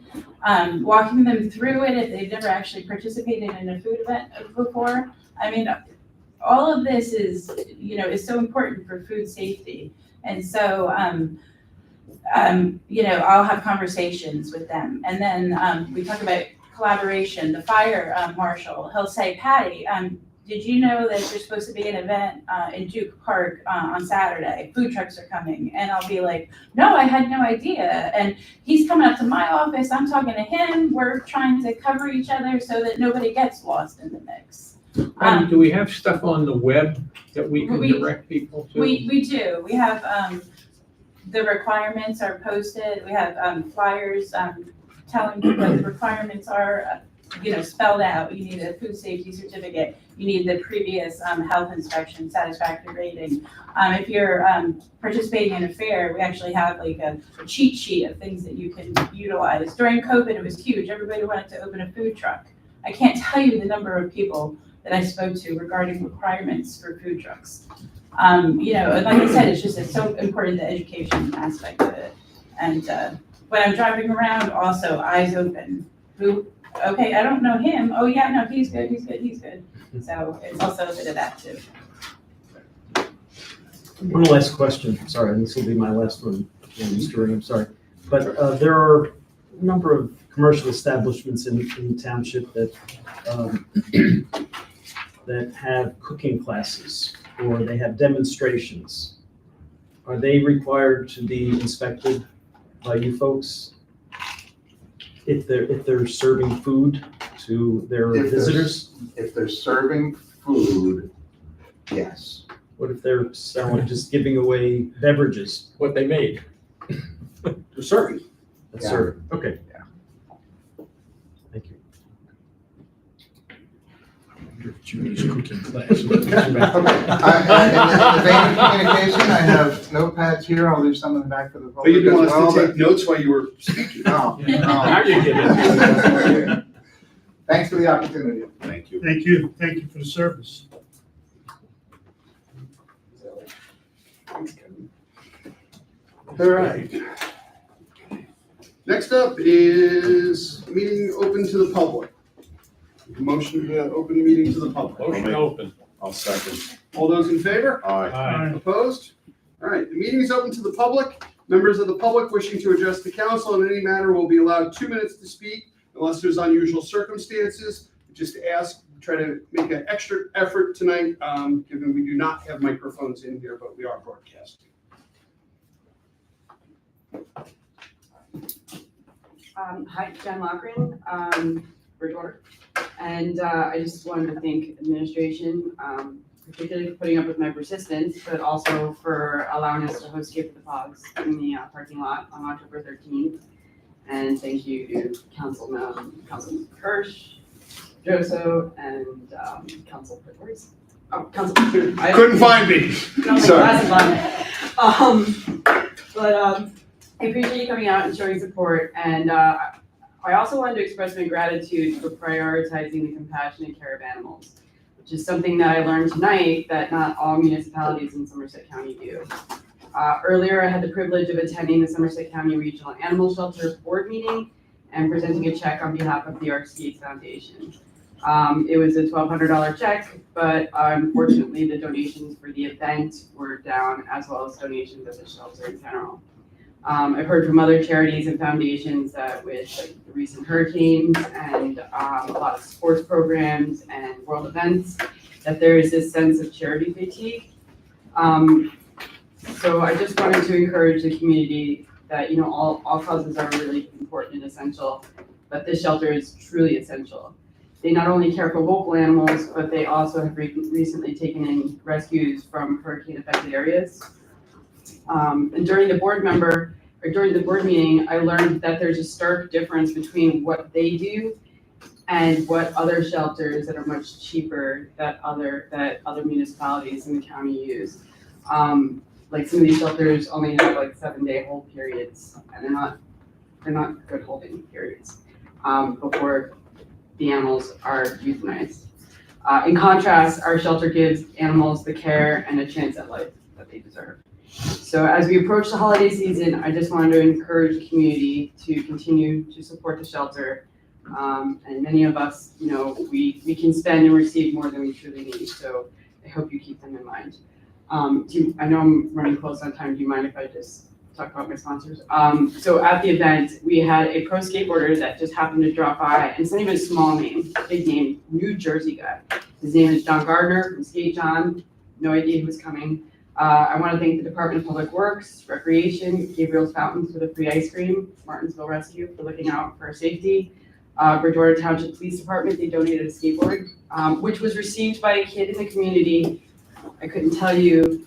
walking them through it if they've never actually participated in a food event before. I mean, all of this is so important for food safety. And so, I'll have conversations with them. And then we talk about collaboration. The fire marshal, he'll say, Patty, did you know that there's supposed to be an event in Duke Park on Saturday? Food trucks are coming. And I'll be like, no, I had no idea. And he's coming up to my office. I'm talking to him. We're trying to cover each other so that nobody gets lost in the mix. Do we have stuff on the web that we can direct people to? We do. We have the requirements are posted. We have flyers telling people what the requirements are, spelled out. You need a food safety certificate. You need the previous health inspection satisfactory rating. If you're participating in a fair, we actually have like a cheat sheet of things that you can utilize. During COVID, it was huge. Everybody wanted to open a food truck. I can't tell you the number of people that I spoke to regarding requirements for food trucks. Like I said, it's so important, the education aspect of it. And when I'm driving around, also eyes open. Okay, I don't know him. Oh yeah, no, he's good. So it's also a bit of that too. One last question. Sorry, this will be my last one, Mr. Ring, I'm sorry. But there are a number of commercial establishments in the township that that have cooking classes, or they have demonstrations. Are they required to be inspected by you folks if they're serving food to their visitors? If they're serving food, yes. What if they're just giving away beverages? What they made? They're serving. That's Yeah. serving. Okay. Yeah. Thank you. Judy's cooking class. Okay, in the vein of communication, I have notepads here, I'll leave some in the back for the But you public didn't as want well, us to but take notes while you were speaking. no, Now you get it. Thanks for the opportunity. Thank you. Thank you for the service. All right. Next up is meeting open to the public. Motion to open the meeting to the public. Motion open. I'll second. All those in favor? Aye. Aye. Opposed? All right, the meeting is open to the public. Members of the public wishing to address the council on any matter will be allowed 2 minutes to speak unless there's unusual circumstances. just ask, try to make an extra effort tonight, given we do not have microphones in here, but we are broadcasting. Hi, Jen Lochran, Bridgewater. And I just wanted to thank administration, particularly for putting up with my persistence, but also for allowing us to host Gift of the Pogs in the parking lot on October 13th. And thank you to Councilman Kirsch, Joso, and Council Pittsburghs. Oh, Council. Couldn't find me. Sorry. I appreciate you coming out and showing support, and I also wanted to express my gratitude for prioritizing the compassionate care of animals, which is something that I learned tonight that not all municipalities in Somerset County do. Earlier, I had the privilege of attending the Somerset County Regional Animal Shelter Board meeting and presenting a check on behalf of the Archgates Foundation. It was a $1,200 check, but unfortunately the donations for the event were down, as well as donations at the shelter in general. I've heard from other charities and foundations that with the recent hurricanes and a lot of sports programs and world events, that there is this sense of charity fatigue. So I just wanted to encourage the community that, you know, all causes are really important and essential, but this shelter is truly essential. They not only care for local animals, but they also have recently taken in rescues from hurricane-affected areas. And during the board meeting, I learned that there's a stark difference between what they do and what other shelters that are much cheaper that other municipalities in the county use. Like some of these shelters only have like 7-day hold periods, and they're not good holding periods before the animals are euthanized. In contrast, our shelter gives animals the care and a chance at life that they deserve. So as we approach the holiday season, I just wanted to encourage the community to continue to support the shelter. And many of us, you know, we can spend and receive more than we truly need. So I hope you keep them in mind. I know I'm running close on time. Do you mind if I just talk about my sponsors? So at the event, we had a pro skateboarder that just happened to drop by, and it's not even a small name, big name, New Jersey guy. His name is John Gardner from Skate John. No idea who was coming. I want to thank the Department of Public Works, Recreation, Gabriel's Fountains for the free ice cream, Martinsville Rescue for looking out for our safety, Bridgewater Township Police Department, they donated a skateboard, which was received by a kid in the community. I couldn't tell you,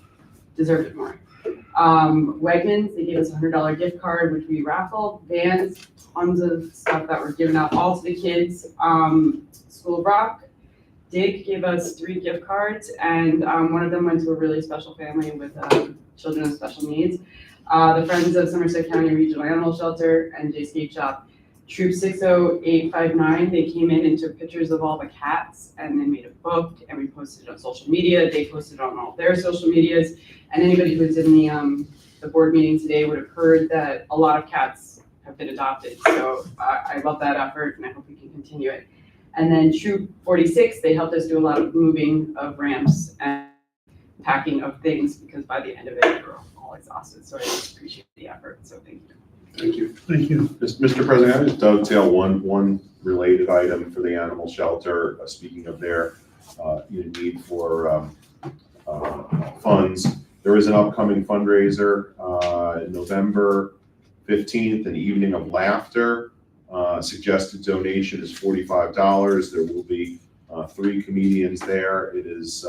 deserved it more. Wegmans, they gave us a $100 gift card, which we raffled. Vans, tons of stuff that were given out all to the kids. School of Rock, Dig gave us 3 gift cards, and one of them went to a really special family with children with special needs. The Friends of Somerset County Regional Animal Shelter and J Skate Shop. Troop 60859, they came in and took pictures of all the cats, and they made a book, and we posted it on social media. They posted it on all their social medias, and anybody who was in the board meeting today would have heard that a lot of cats have been adopted. So I love that effort, and I hope we can continue it. And then Troop 46, they helped us do a lot of moving of ramps and packing of things, because by the end of it, we were all exhausted. So I just appreciate the effort. So thank you. Thank you. Thank you. Mr. President, I just dovetail one related item for the animal shelter. Speaking of their need for funds, there is an upcoming fundraiser November 15th, an evening of laughter. Suggested donation is $45. There will be 3 comedians there. It is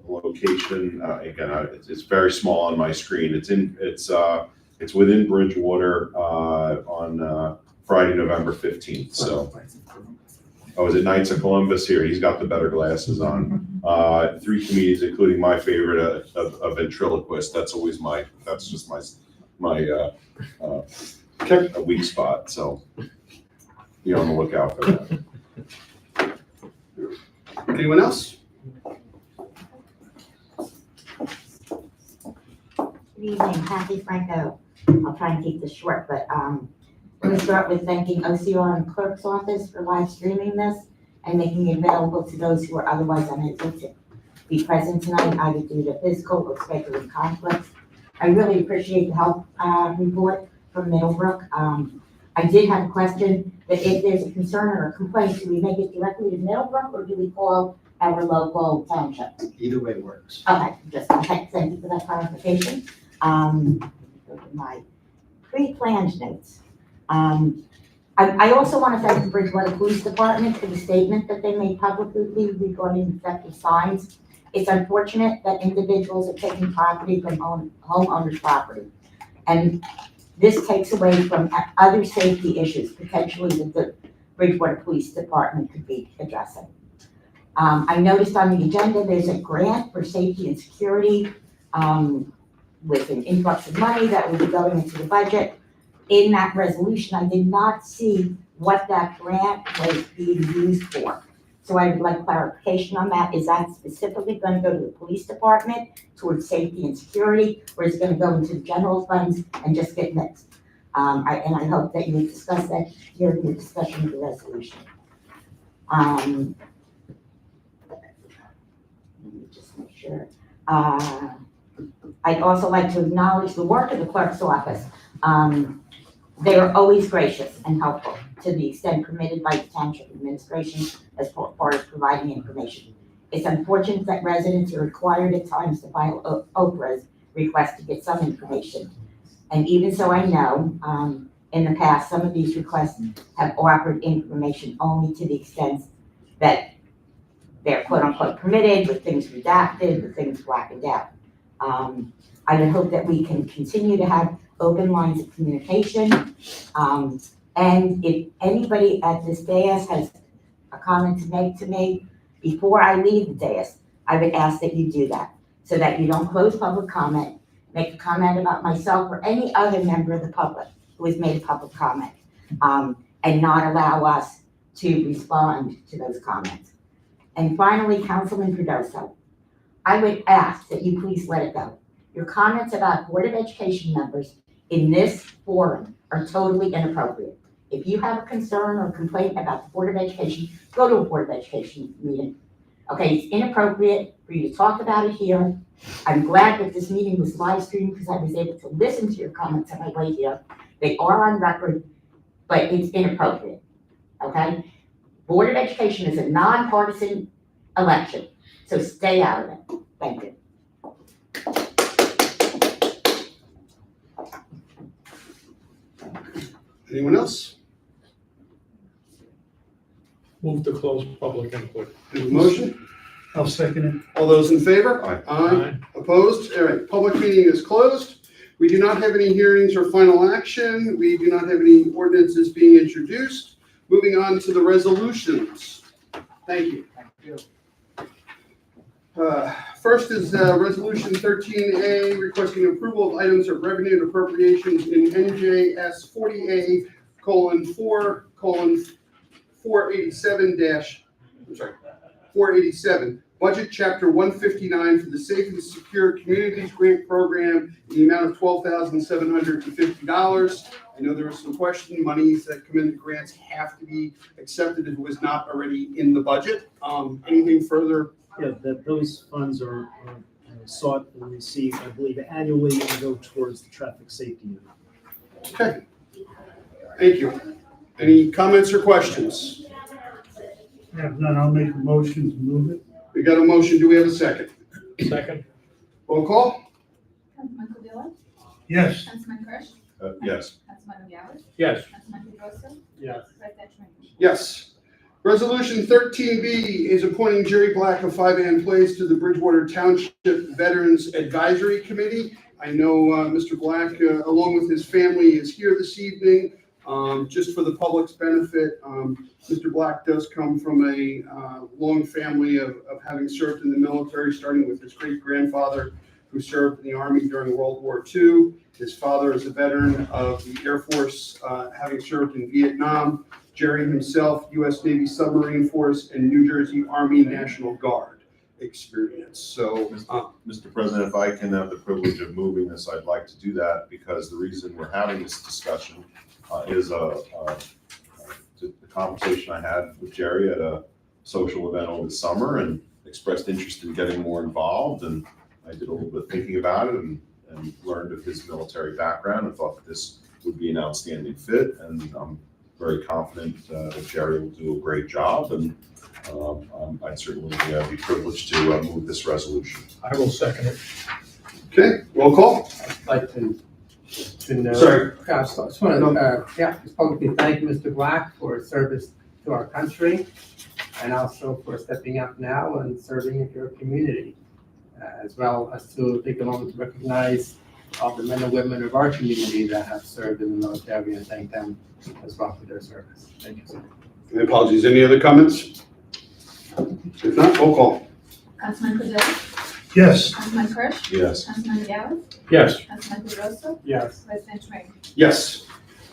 location, again, it's very small on my screen. It's within Bridgewater on Friday, November 15th. So, is it Knights of Columbus here? He's got the better glasses on. 3 comedians, including my favorite, a ventriloquist. That's just my a weak spot. So, be on the lookout for that. Anyone else? Good evening, Kathy Franco. I'll try and keep this short, but I'm going to start with thanking OCR and Clerk's Office for live streaming this and making it available to those who are otherwise unable to be present tonight, either due to physical or scheduling conflicts. I really appreciate the health report from Middlebrook. I did have a question, that if there's a concern or a complaint, do we make it directly to Middlebrook or do we call our local township? Either way works. Okay, thank you for that clarification. Go to my pre-planned notes. I also want to thank the Bridgewater Police Department for the statement that they made publicly regarding defective signs. It's unfortunate that individuals are taking property from homeowners' property. And this takes away from other safety issues potentially that the Bridgewater Police Department could be addressing. I noticed on the agenda, there's a grant for safety and security with an influx of money that will be going into the budget. In that resolution, I did not see what that grant was being used for. So I would like clarification on that. Is that specifically going to go to the police department towards safety and security, or is it going to go into the general funds and just get mixed? I hope that you would discuss that during the discussion of the resolution. Let me just make sure. I'd also like to acknowledge the work of the clerk's office. They are always gracious and helpful to the extent permitted by the township administration as far as providing information. It's unfortunate that residents are required at times to file Oprah's request to get some information. And even so, I know in the past, some of these requests have offered information only to the extent that they're quote unquote permitted, with things redacted, with things blackened out. I would hope that we can continue to have open lines of communication. And if anybody at this dais has a comment to make to me, before I leave the dais, I would ask that you do that, so that you don't close public comment, make a comment about myself or any other member of the public who has made a public comment, and not allow us to respond to those comments. And finally, Councilman Cardoso, I would ask that you please let it go. Your comments about Board of Education members in this forum are totally inappropriate. If you have a concern or complaint about the Board of Education, go to a Board of Education meeting. Okay, it's inappropriate for you to talk about it here. I'm glad that this meeting was live streamed because I was able to listen to your comments on my way here. They are on record, but it's inappropriate, okay? Board of Education is a nonpartisan election, so stay out of it. Thank you. Anyone else? Move to close public input. Any motion? I'll second it. All those in favor? Aye. Aye. Opposed? All right, public meeting is closed. We do not have any hearings or final action. We do not have any ordinances being introduced. Moving on to the resolutions. Thank you. First is Resolution 13A, requesting approval of items of revenue and appropriations in NJS 40A:487 Budget Chapter 159 for the Safe and Secure Communities Grant Program in the amount of $12,750. I know there was some question, monies that come into grants have to be accepted if it was not already in the budget. Anything further? Yeah, that those funds are sought and received, I believe, annually and go towards the traffic safety unit. Okay. Thank you. Any comments or questions? I have none. I'll make a motion to move it. We got a motion. Do we have a second? Second? Roll call? Councilman Padilla? Yes. Councilman Kirsch? Yes. Councilman Galvin? Yes. Councilman Pedrosa? Yes. President Schmidt? Yes. Resolution 13B is appointing Jerry Black of 5 Ann Place to the Bridgewater Township Veterans Advisory Committee. I know Mr. Black, along with his family, is here this evening. Just for the public's benefit, Mr. Black does come from a long family of having served in the military, starting with his great-grandfather who served in the Army during World War II. His father is a veteran of the Air Force, having served in Vietnam. Jerry himself, U.S. Navy Submarine Force and New Jersey Army National Guard experience. So, Mr. President, if I can have the privilege of moving this, I'd like to do that because the reason we're having this discussion is the conversation I had with Jerry at a social event over the summer and expressed interest in getting more involved. And I did a little bit of thinking about it and learned of his military background and thought that this would be an outstanding fit, and I'm very confident that Jerry will do a great job, and I'd certainly be privileged to move this resolution. I will second it. Okay, roll call. I'd like to know. Sorry. I just want to, just publicly thank Mr. Black for his service to our country and also for stepping up now and serving in your community, as well as to take a moment to recognize all the men and women of our community that have served in the military and thank them as well for their service. Thank you, sir. Any apologies, any other comments? If not, roll call. Councilman Condit, Yes. Councilman Kirsch, Yes. Councilman Gallas, Yes. Councilman Derosa, Yes. President Schrank. Yes.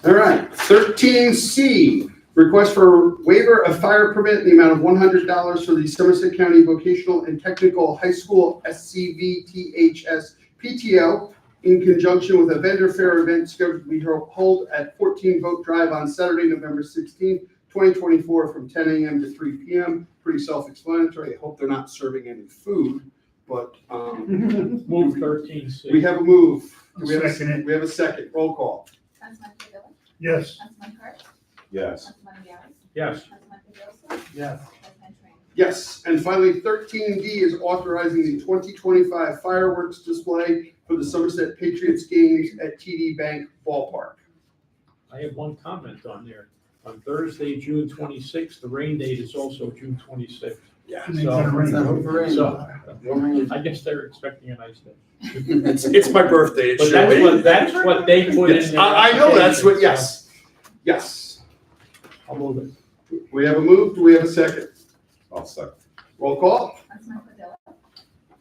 All right, 13C, request for waiver of fire permit in the amount of $100 for the Somerset County Vocational and Technical High School SCVTHS PTO in conjunction with a vendor fair event scheduled to be held at 14 Vote Drive on Saturday, November 16, 2024, from 10 a.m. to 3 p.m. Pretty self-explanatory. I hope they're not serving any food, but Move 13C. we have a move. Do we have Second it. we have a second. Roll call. Councilman Condit, Yes. Councilman Kirsch, Yes. Councilman Gallas, Yes. Councilman Derosa, Yes. President Schrank. Yes, and finally, 13D is authorizing the 2025 fireworks display for the Somerset Patriots games at TD Bank Ballpark. I have one comment on there. On Thursday, June 26th, the rain date is also June 26th. Yeah. So I guess they're expecting a nice day. It's my birthday, it But should be. that's what they put in Yes, their I know, that's what, application, yes, yes. so I'll move it. We have a move, do we have a second? I'll second. Roll call? Councilman Condit,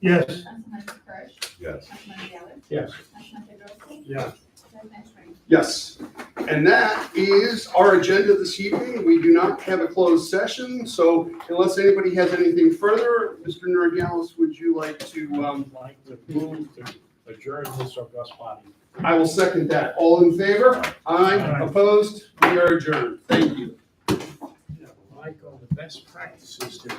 Yes. Councilman Kirsch, Yes. Councilman Gallas, Yes. Councilman Derosa, Yes. President Schrank. Yes. And that is our agenda this evening. We do not have a closed session, so unless anybody has anything further, Mr. Nurgalis, would you like to, Like to move to adjourn this august body. I will second that. All in favor? Aye. Aye. Opposed? We are adjourned. Thank you. Like all the best practices to